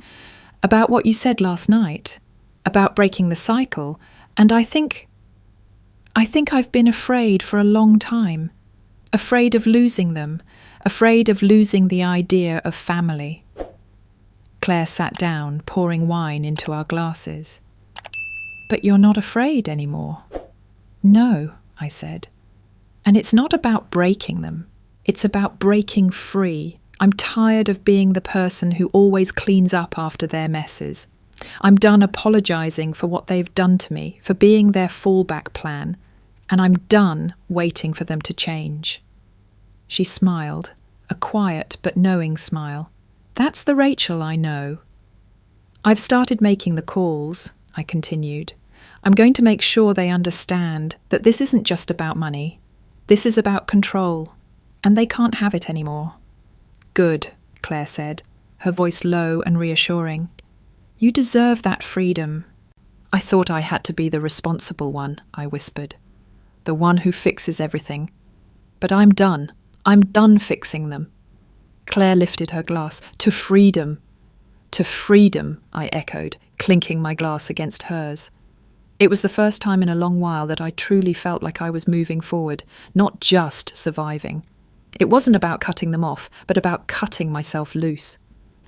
"about what you said last night, about breaking the cycle, and I think I've been afraid for a long time, afraid of losing them, afraid of losing the idea of family." Claire sat down, pouring wine into our glasses. "But you're not afraid anymore." "No," I said. "And it's not about breaking them. It's about breaking free. I'm tired of being the person who always cleans up after their messes. I'm done apologizing for what they've done to me, for being their fallback plan, and I'm done waiting for them to change." She smiled, a quiet but knowing smile. "That's the Rachel I know." "I've started making the calls," I continued. I'm going to make sure they understand that this isn't just about money. This is about control, and they can't have it anymore." "Good," Claire said, her voice low and reassuring. "You deserve that freedom." "I thought I had to be the responsible one," I whispered. "The one who fixes everything. But I'm done. I'm done fixing them." Claire lifted her glass. "To freedom." "To freedom," I echoed, clinking my glass against hers. It was the first time in a long while that I truly felt like I was moving forward, not just surviving. It wasn't about cutting them off, but about cutting myself loose.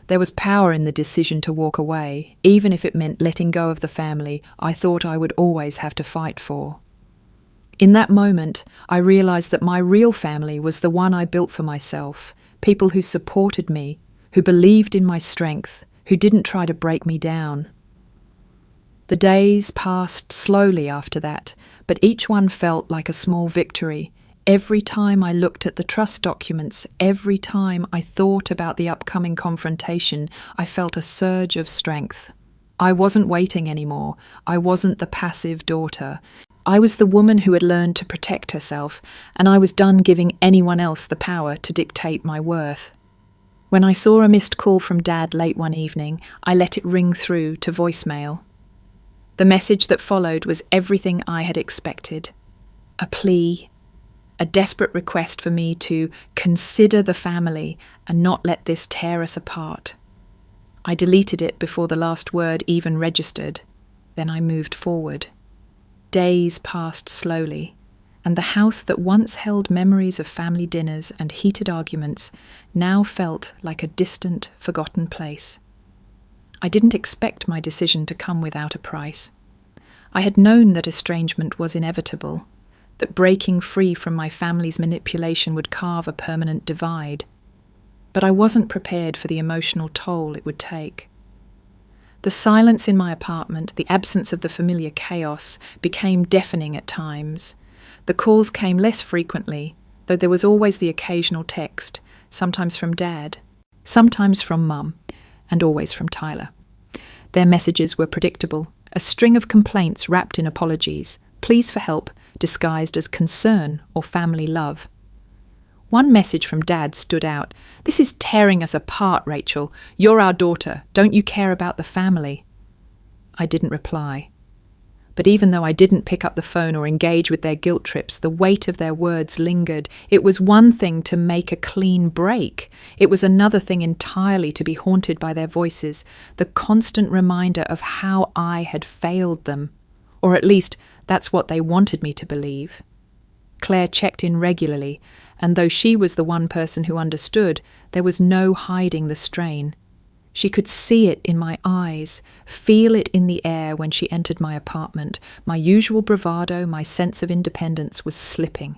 There was power in the decision to walk away, even if it meant letting go of the family I thought I would always have to fight for. In that moment, I realized that my real family was the one I built for myself, people who supported me, who believed in my strength, who didn't try to break me down. The days passed slowly after that, but each one felt like a small victory. Every time I looked at the trust documents, every time I thought about the upcoming confrontation, I felt a surge of strength. I wasn't waiting anymore. I wasn't the passive daughter. I was the woman who had learned to protect herself, and I was done giving anyone else the power to dictate my worth. When I saw a missed call from Dad late one evening, I let it ring through to voicemail. The message that followed was everything I had expected. A plea, a desperate request for me to consider the family and not let this tear us apart. I deleted it before the last word even registered. Then I moved forward. Days passed slowly, and the house that once held memories of family dinners and heated arguments now felt like a distant, forgotten place. I didn't expect my decision to come without a price. I had known that estrangement was inevitable, that breaking free from my family's manipulation would carve a permanent divide. But I wasn't prepared for the emotional toll it would take. The silence in my apartment, the absence of the familiar chaos, became deafening at times. The calls came less frequently, though there was always the occasional text, sometimes from Dad, sometimes from Mum, and always from Tyler. Their messages were predictable, a string of complaints wrapped in apologies, pleas for help disguised as concern or family love. One message from Dad stood out. "This is tearing us apart, Rachel. You're our daughter. Don't you care about the family?" I didn't reply. But even though I didn't pick up the phone or engage with their guilt trips, the weight of their words lingered. It was one thing to make a clean break. It was another thing entirely to be haunted by their voices, the constant reminder of how I had failed them. Or at least, that's what they wanted me to believe. Claire checked in regularly, and though she was the one person who understood, there was no hiding the strain. She could see it in my eyes, feel it in the air when she entered my apartment. My usual bravado, my sense of independence was slipping.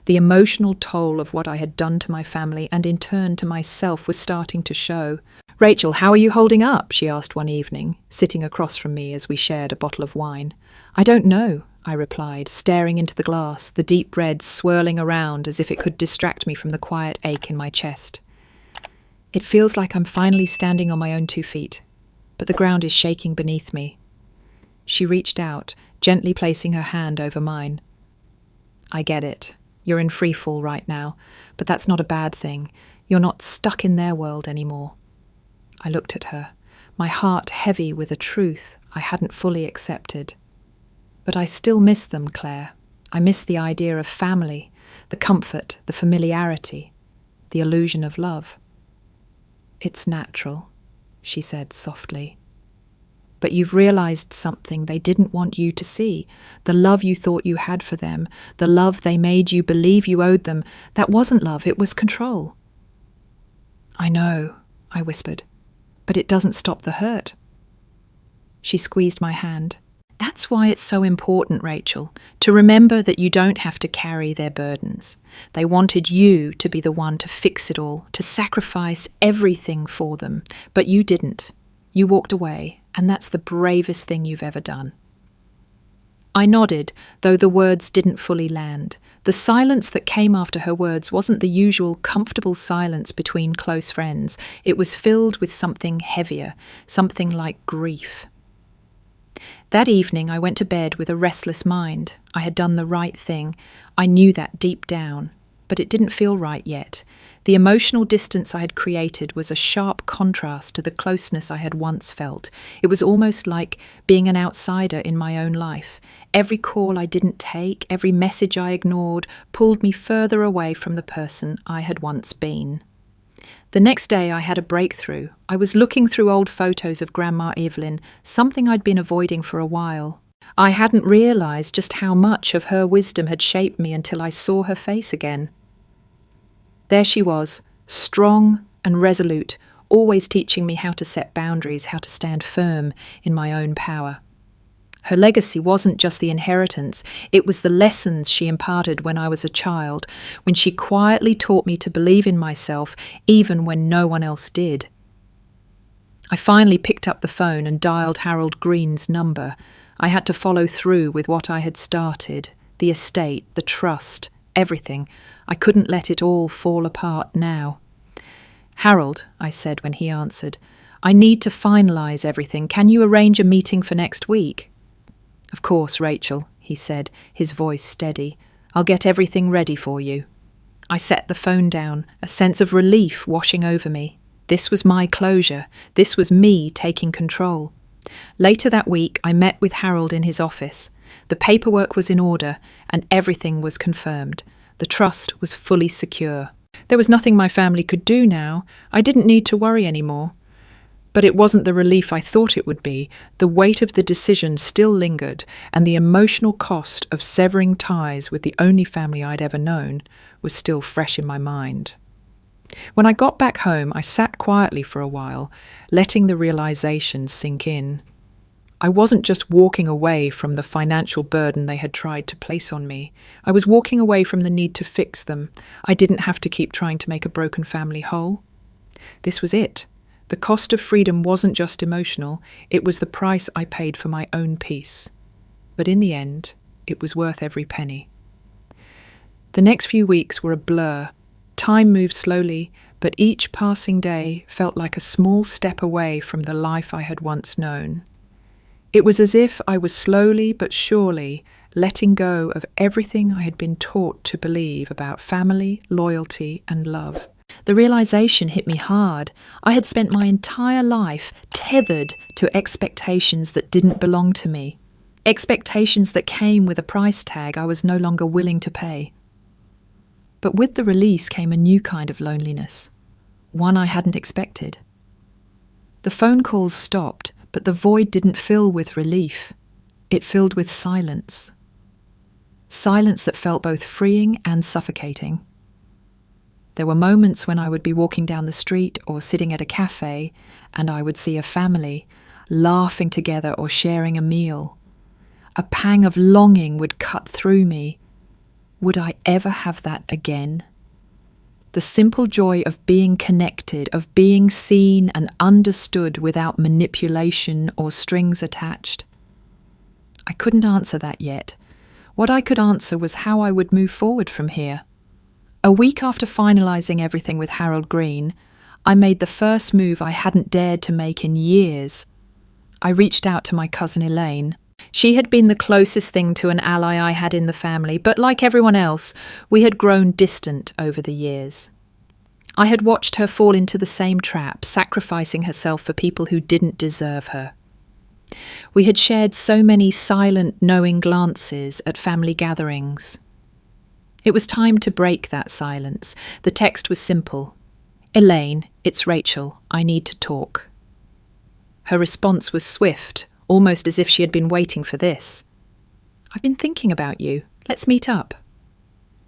The emotional toll of what I had done to my family and in turn to myself was starting to show. "Rachel, how are you holding up?" she asked one evening, sitting across from me as we shared a bottle of wine. "I don't know," I replied, staring into the glass, the deep red swirling around as if it could distract me from the quiet ache in my chest. "It feels like I'm finally standing on my own 2 feet, but the ground is shaking beneath me." She reached out, gently placing her hand over mine. "I get it. You're in free fall right now, but that's not a bad thing. You're not stuck in their world anymore." I looked at her, my heart heavy with a truth I hadn't fully accepted. "But I still miss them, Claire. I miss the idea of family, the comfort, the familiarity, the illusion of love." "It's natural," she said softly. "But you've realized something they didn't want you to see. The love you thought you had for them, the love they made you believe you owed them, that wasn't love, it was control." "I know," I whispered, "but it doesn't stop the hurt." She squeezed my hand. "That's why it's so important, Rachel, to remember that you don't have to carry their burdens. They wanted you to be the one to fix it all, to sacrifice everything for them, but you didn't. You walked away, and that's the bravest thing you've ever done." I nodded, though the words didn't fully land. The silence that came after her words wasn't the usual comfortable silence between close friends. It was filled with something heavier, something like grief. That evening I went to bed with a restless mind. I had done the right thing. I knew that deep down, but it didn't feel right yet. The emotional distance I had created was a sharp contrast to the closeness I had once felt. It was almost like being an outsider in my own life. Every call I didn't take, every message I ignored, pulled me further away from the person I had once been. The next day I had a breakthrough. I was looking through old photos of Grandma Evelyn, something I'd been avoiding for a while. I hadn't realised just how much of her wisdom had shaped me until I saw her face again. There she was, strong and resolute, always teaching me how to set boundaries, how to stand firm in my own power. Her legacy wasn't just the inheritance, it was the lessons she imparted when I was a child, when she quietly taught me to believe in myself even when no one else did. I finally picked up the phone and dialed Harold Green's number. I had to follow through with what I had started, the estate, the trust, everything. I couldn't let it all fall apart now. "Harold," I said when he answered, "I need to finalise everything. Can you arrange a meeting for next week?" "Of course, Rachel," he said, his voice steady. "I'll get everything ready for you." I set the phone down, a sense of relief washing over me. This was my closure. This was me taking control. Later that week, I met with Harold in his office. The paperwork was in order, and everything was confirmed. The trust was fully secure. There was nothing my family could do now. I didn't need to worry anymore. But it wasn't the relief I thought it would be. The weight of the decision still lingered, and the emotional cost of severing ties with the only family I'd ever known was still fresh in my mind. When I got back home, I sat quietly for a while, letting the realization sink in. I wasn't just walking away from the financial burden they had tried to place on me. I was walking away from the need to fix them. I didn't have to keep trying to make a broken family whole. This was it. The cost of freedom wasn't just emotional, it was the price I paid for my own peace. But in the end, it was worth every penny. The next few weeks were a blur. Time moved slowly, but each passing day felt like a small step away from the life I had once known. It was as if I was slowly but surely letting go of everything I had been taught to believe about family, loyalty, and love. The realization hit me hard. I had spent my entire life tethered to expectations that didn't belong to me. Expectations that came with a price tag I was no longer willing to pay. But with the release came a new kind of loneliness, one I hadn't expected. The phone calls stopped, but the void didn't fill with relief. It filled with silence. Silence that felt both freeing and suffocating. There were moments when I would be walking down the street or sitting at a cafe, and I would see a family, laughing together or sharing a meal. A pang of longing would cut through me. Would I ever have that again? The simple joy of being connected, of being seen and understood without manipulation or strings attached. I couldn't answer that yet. What I could answer was how I would move forward from here. A week after finalising everything with Harold Green, I made the first move I hadn't dared to make in years. I reached out to my cousin Elaine. She had been the closest thing to an ally I had in the family, but like everyone else, we had grown distant over the years. I had watched her fall into the same trap, sacrificing herself for people who didn't deserve her. We had shared so many silent, knowing glances at family gatherings. It was time to break that silence. The text was simple. "Elaine, it's Rachel. I need to talk." Her response was swift, almost as if she had been waiting for this. "I've been thinking about you. Let's meet up."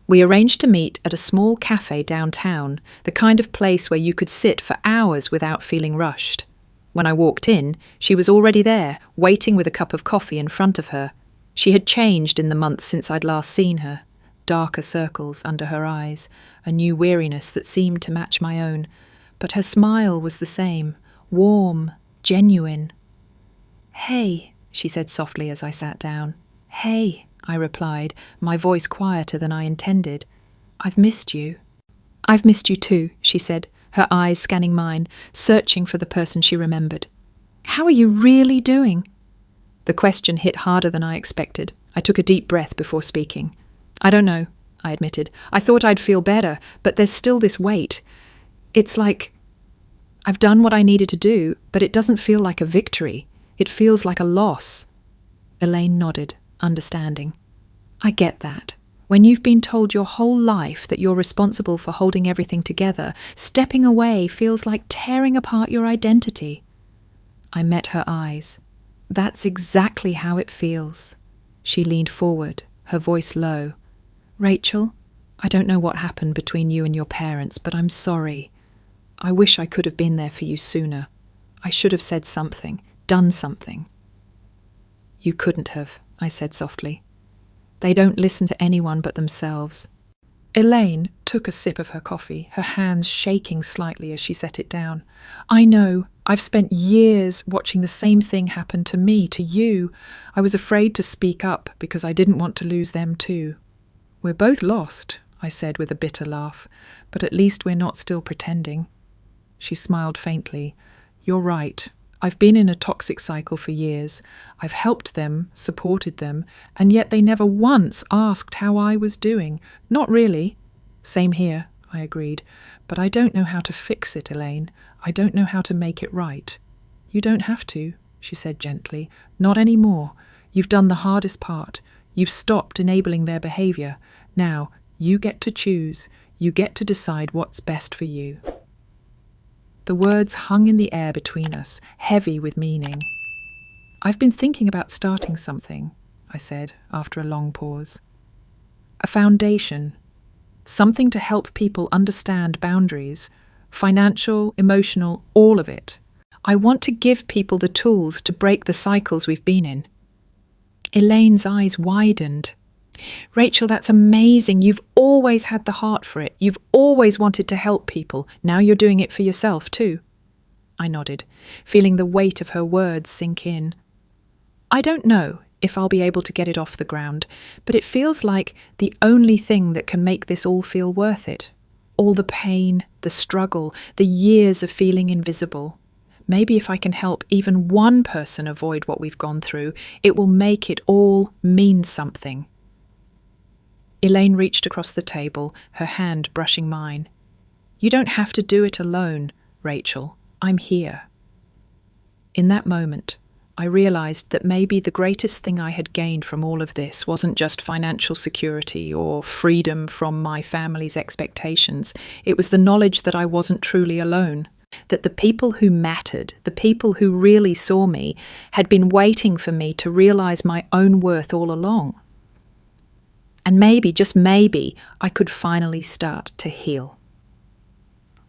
We arranged to meet at a small cafe downtown, the kind of place where you could sit for hours without feeling rushed. When I walked in, she was already there, waiting with a cup of coffee in front of her. She had changed in the months since I'd last seen her. Darker circles under her eyes, a new weariness that seemed to match my own. But her smile was the same, warm, genuine. "Hey," she said softly as I sat down. "Hey," I replied, my voice quieter than I intended. "I've missed you." "I've missed you too," she said, her eyes scanning mine, searching for the person she remembered. "How are you really doing?" The question hit harder than I expected. I took a deep breath before speaking. I don't know, I admitted. I thought I'd feel better, but there's still this weight. It's like I've done what I needed to do, but it doesn't feel like a victory. It feels like a loss. Elaine nodded, understanding. I get that. When you've been told your whole life that you're responsible for holding everything together, stepping away feels like tearing apart your identity. I met her eyes. That's exactly how it feels. She leaned forward, her voice low. Rachel, I don't know what happened between you and your parents, but I'm sorry. I wish I could have been there for you sooner. I should have said something, done something. You couldn't have, I said softly. They don't listen to anyone but themselves. Elaine took a sip of her coffee, her hands shaking slightly as she set it down. I know. I've spent years watching the same thing happen to me, to you. I was afraid to speak up because I didn't want to lose them too. We're both lost, I said with a bitter laugh, but at least we're not still pretending. She smiled faintly. You're right. I've been in a toxic cycle for years. I've helped them, supported them, and yet they never once asked how I was doing. Not really. Same here, I agreed. But I don't know how to fix it, Elaine. I don't know how to make it right. You don't have to, she said gently. Not anymore. You've done the hardest part. You've stopped enabling their behaviour. Now, you get to choose. You get to decide what's best for you. The words hung in the air between us, heavy with meaning. I've been thinking about starting something, I said after a long pause. A foundation. Something to help people understand boundaries. Financial, emotional, all of it. I want to give people the tools to break the cycles we've been in. Elaine's eyes widened. Rachel, that's amazing. You've always had the heart for it. You've always wanted to help people. Now you're doing it for yourself too. I nodded, feeling the weight of her words sink in. I don't know if I'll be able to get it off the ground, but it feels like the only thing that can make this all feel worth it. All the pain, the struggle, the years of feeling invisible. Maybe if I can help even one person avoid what we've gone through, it will make it all mean something. Elaine reached across the table, her hand brushing mine. You don't have to do it alone, Rachel. I'm here. In that moment, I realised that maybe the greatest thing I had gained from all of this wasn't just financial security or freedom from my family's expectations. It was the knowledge that I wasn't truly alone, that the people who mattered, the people who really saw me, had been waiting for me to realise my own worth all along. And maybe, just maybe, I could finally start to heal.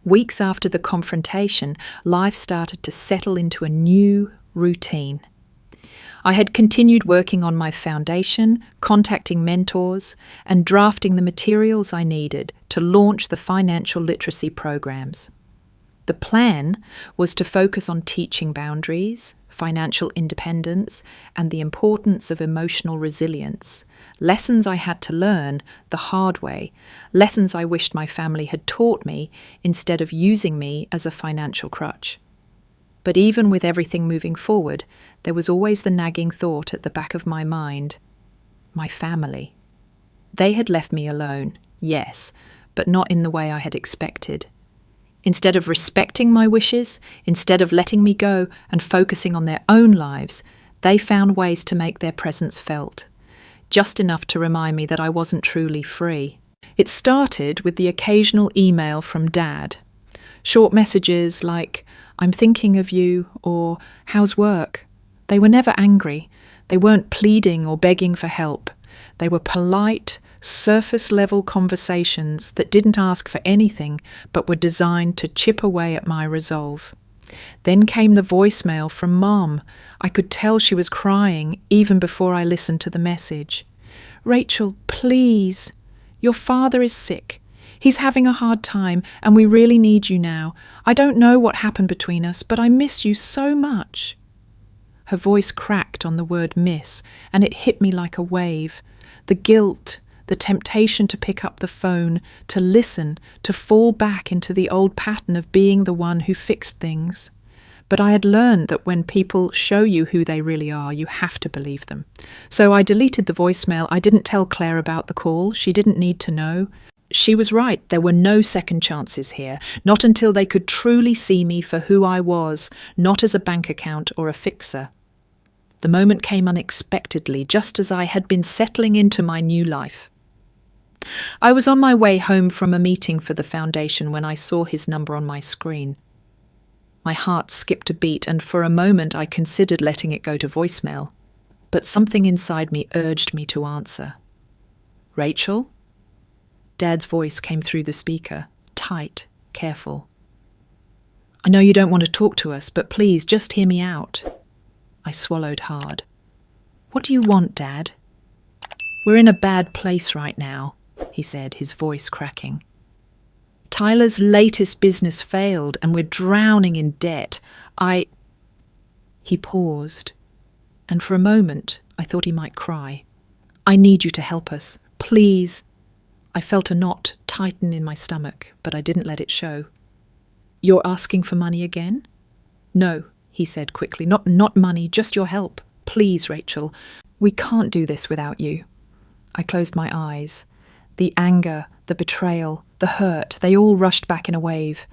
Weeks after the confrontation, life started to settle into a new routine. I had continued working on my foundation, contacting mentors, and drafting the materials I needed to launch the financial literacy programs. The plan was to focus on teaching boundaries, financial independence, and the importance of emotional resilience. Lessons I had to learn the hard way, lessons I wished my family had taught me instead of using me as a financial crutch. But even with everything moving forward, there was always the nagging thought at the back of my mind, my family. They had left me alone, yes, but not in the way I had expected. Instead of respecting my wishes, instead of letting me go and focusing on their own lives, they found ways to make their presence felt, just enough to remind me that I wasn't truly free. It started with the occasional email from Dad. Short messages like, I'm thinking of you, or how's work? They were never angry. They weren't pleading or begging for help. They were polite, surface-level conversations that didn't ask for anything but were designed to chip away at my resolve. Then came the voicemail from Mom. I could tell she was crying even before I listened to the message. Rachel, please. Your father is sick. He's having a hard time and we really need you now. I don't know what happened between us, but I miss you so much. Her voice cracked on the word miss, and it hit me like a wave. The guilt, the temptation to pick up the phone, to listen, to fall back into the old pattern of being the one who fixed things. But I had learned that when people show you who they really are, you have to believe them. So I deleted the voicemail. I didn't tell Claire about the call. She didn't need to know. She was right. There were no second chances here, not until they could truly see me for who I was, not as a bank account or a fixer. The moment came unexpectedly, just as I had been settling into my new life. I was on my way home from a meeting for the foundation when I saw his number on my screen. My heart skipped a beat, and for a moment I considered letting it go to voicemail. But something inside me urged me to answer. "Rachel?" Dad's voice came through the speaker, tight, careful. "I know you don't want to talk to us, but please just hear me out." I swallowed hard. "What do you want, Dad?" "We're in a bad place right now," he said, his voice cracking. "Tyler's latest business failed and we're drowning in debt. He paused, and for a moment I thought he might cry. "I need you to help us. Please." I felt a knot tighten in my stomach, but I didn't let it show. "You're asking for money again?" "No," he said quickly. Not money, just your help. Please, Rachel. We can't do this without you." I closed my eyes. The anger, the betrayal, the hurt, they all rushed back in a wave.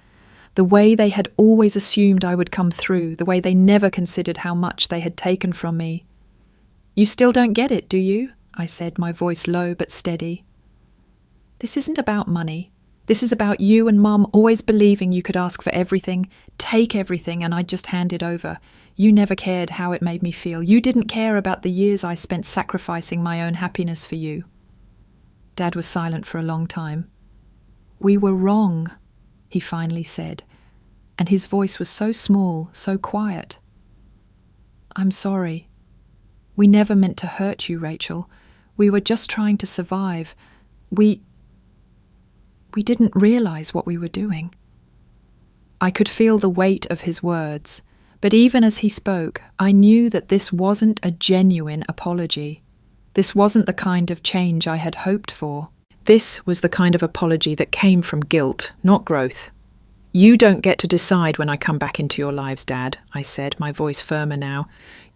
The way they had always assumed I would come through, the way they never considered how much they had taken from me. "You still don't get it, do you?" I said, my voice low but steady. "This isn't about money. This is about you and Mum always believing you could ask for everything, take everything, and I'd just hand it over. You never cared how it made me feel. You didn't care about the years I spent sacrificing my own happiness for you." Dad was silent for a long time. "We were wrong," he finally said, and his voice was so small, so quiet. "I'm sorry. We never meant to hurt you, Rachel. We were just trying to survive. We didn't realize what we were doing." I could feel the weight of his words, but even as he spoke, I knew that this wasn't a genuine apology. This wasn't the kind of change I had hoped for. This was the kind of apology that came from guilt, not growth. "You don't get to decide when I come back into your lives, Dad," I said, my voice firmer now.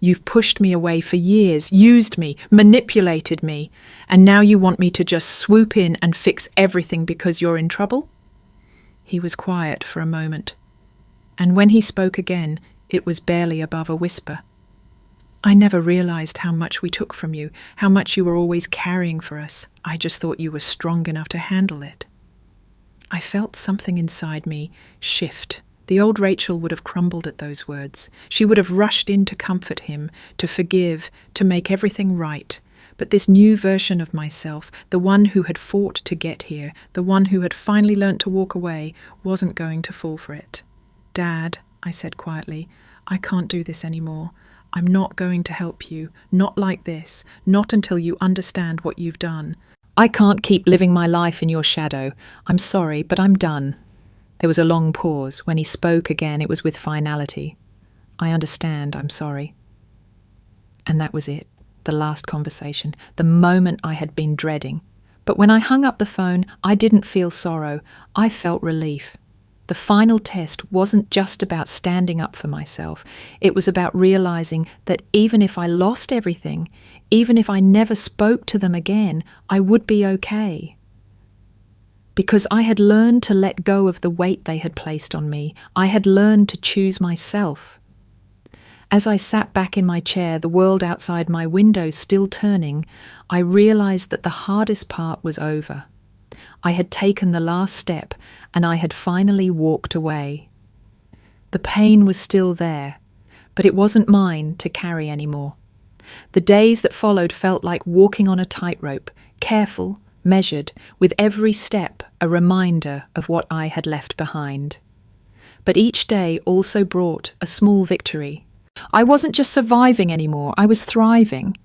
"You've pushed me away for years, used me, manipulated me, and now you want me to just swoop in and fix everything because you're in trouble?" He was quiet for a moment, and when he spoke again, it was barely above a whisper. "I never realized how much we took from you, how much you were always carrying for us. I just thought you were strong enough to handle it." I felt something inside me shift. The old Rachel would have crumbled at those words. She would have rushed in to comfort him, to forgive, to make everything right. But this new version of myself, the one who had fought to get here, the one who had finally learnt to walk away, wasn't going to fall for it. "Dad," I said quietly, "I can't do this anymore. I'm not going to help you. Not like this. Not until you understand what you've done. I can't keep living my life in your shadow. I'm sorry, but I'm done." There was a long pause. When he spoke again, it was with finality. "I understand. I'm sorry." And that was it. The last conversation. The moment I had been dreading. But when I hung up the phone, I didn't feel sorrow. I felt relief. The final test wasn't just about standing up for myself. It was about realizing that even if I lost everything, even if I never spoke to them again, I would be okay. Because I had learned to let go of the weight they had placed on me. I had learned to choose myself. As I sat back in my chair, the world outside my window still turning, I realized that the hardest part was over. I had taken the last step, and I had finally walked away. The pain was still there, but it wasn't mine to carry anymore. The days that followed felt like walking on a tightrope, careful, measured, with every step a reminder of what I had left behind. But each day also brought a small victory. I wasn't just surviving anymore, I was thriving.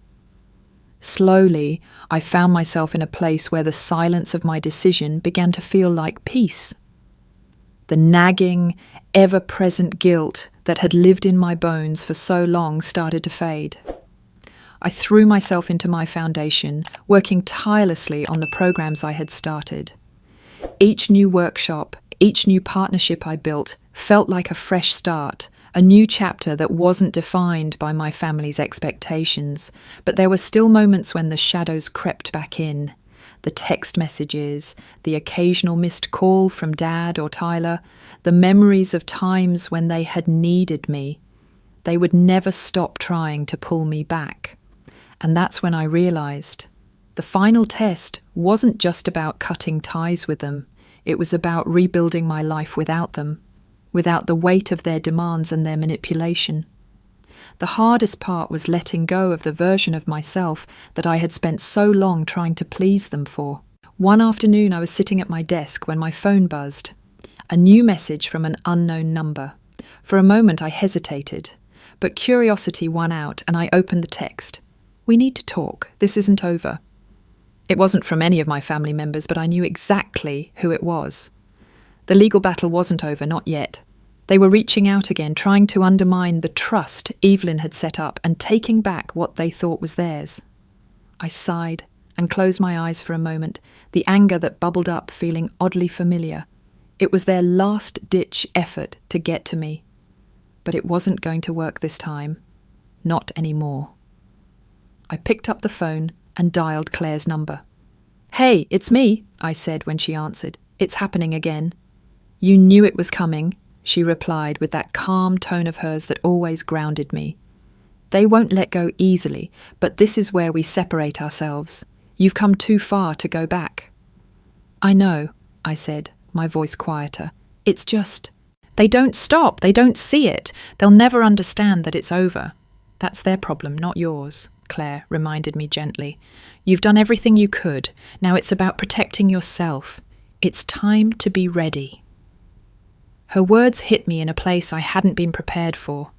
Slowly, I found myself in a place where the silence of my decision began to feel like peace. The nagging, ever-present guilt that had lived in my bones for so long started to fade. I threw myself into my foundation, working tirelessly on the programs I had started. Each new workshop, each new partnership I built felt like a fresh start, A new chapter that wasn't defined by my family's expectations, but there were still moments when the shadows crept back in. The text messages, the occasional missed call from Dad or Tyler, the memories of times when they had needed me. They would never stop trying to pull me back. And that's when I realized the final test wasn't just about cutting ties with them. It was about rebuilding my life without them, without the weight of their demands and their manipulation. The hardest part was letting go of the version of myself that I had spent so long trying to please them for. One afternoon I was sitting at my desk when my phone buzzed. A new message from an unknown number. For a moment I hesitated, but curiosity won out and I opened the text. "We need to talk. This isn't over." It wasn't from any of my family members, but I knew exactly who it was. The legal battle wasn't over, not yet. They were reaching out again, trying to undermine the trust Evelyn had set up and taking back what they thought was theirs. I sighed and closed my eyes for a moment, the anger that bubbled up feeling oddly familiar. It was their last-ditch effort to get to me. But it wasn't going to work this time. Not anymore. I picked up the phone and dialed Claire's number. "Hey, it's me," I said when she answered. "It's happening again." "You knew it was coming," she replied with that calm tone of hers that always grounded me. "They won't let go easily, but this is where we separate ourselves. You've come too far to go back." "I know," I said, my voice quieter. "It's just, they don't stop, they don't see it. They'll never understand that it's over." "That's their problem, not yours," Claire reminded me gently. "You've done everything you could. Now it's about protecting yourself. It's time to be ready." Her words hit me in a place I hadn't been prepared for.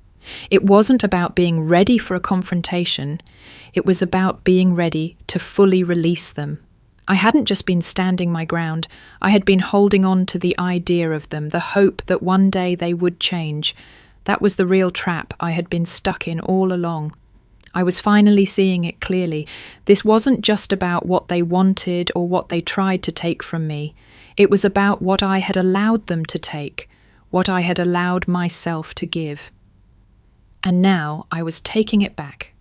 It wasn't about being ready for a confrontation. It was about being ready to fully release them. I hadn't just been standing my ground. I had been holding on to the idea of them, the hope that one day they would change. That was the real trap I had been stuck in all along. I was finally seeing it clearly. This wasn't just about what they wanted or what they tried to take from me. It was about what I had allowed them to take, what I had allowed myself to give. And now I was taking it back.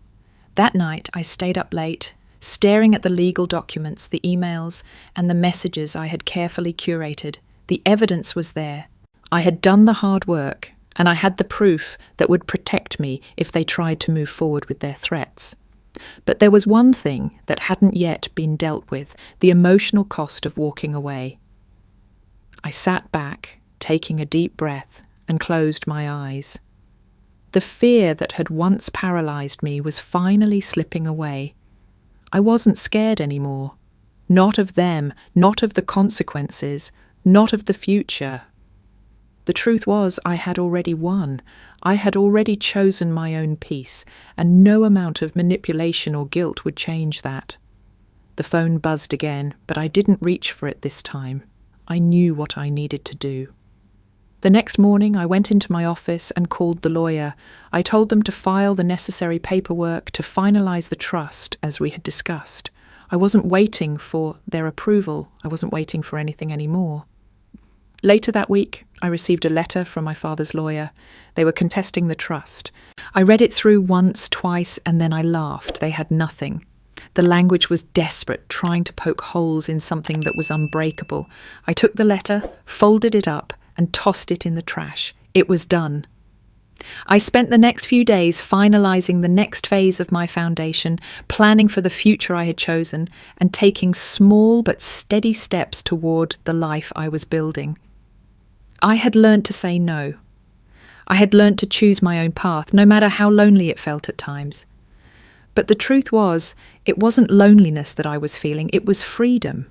That night I stayed up late, staring at the legal documents, the emails, and the messages I had carefully curated. The evidence was there. I had done the hard work, and I had the proof that would protect me if they tried to move forward with their threats. But there was one thing that hadn't yet been dealt with, the emotional cost of walking away. I sat back, taking a deep breath, and closed my eyes. The fear that had once paralyzed me was finally slipping away. I wasn't scared anymore. Not of them, not of the consequences, not of the future. The truth was, I had already won. I had already chosen my own peace, and no amount of manipulation or guilt would change that. The phone buzzed again, but I didn't reach for it this time. I knew what I needed to do. The next morning I went into my office and called the lawyer. I told them to file the necessary paperwork to finalise the trust, as we had discussed. I wasn't waiting for their approval. I wasn't waiting for anything anymore. Later that week, I received a letter from my father's lawyer. They were contesting the trust. I read it through once, twice, and then I laughed. They had nothing. The language was desperate, trying to poke holes in something that was unbreakable. I took the letter, folded it up, and tossed it in the trash. It was done. I spent the next few days finalising the next phase of my foundation, planning for the future I had chosen, and taking small but steady steps toward the life I was building. I had learnt to say no. I had learnt to choose my own path, no matter how lonely it felt at times. But the truth was, it wasn't loneliness that I was feeling, it was freedom.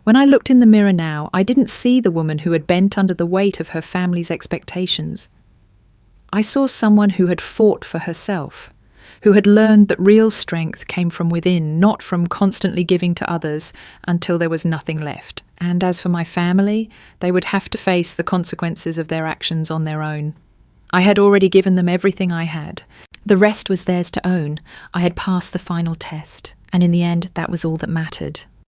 When I looked in the mirror now, I didn't see the woman who had bent under the weight of her family's expectations. I saw someone who had fought for herself, who had learned that real strength came from within, not from constantly giving to others until there was nothing left. And as for my family, they would have to face the consequences of their actions on their own. I had already given them everything I had. The rest was theirs to own. I had passed the final test, and in the end, that was all that mattered.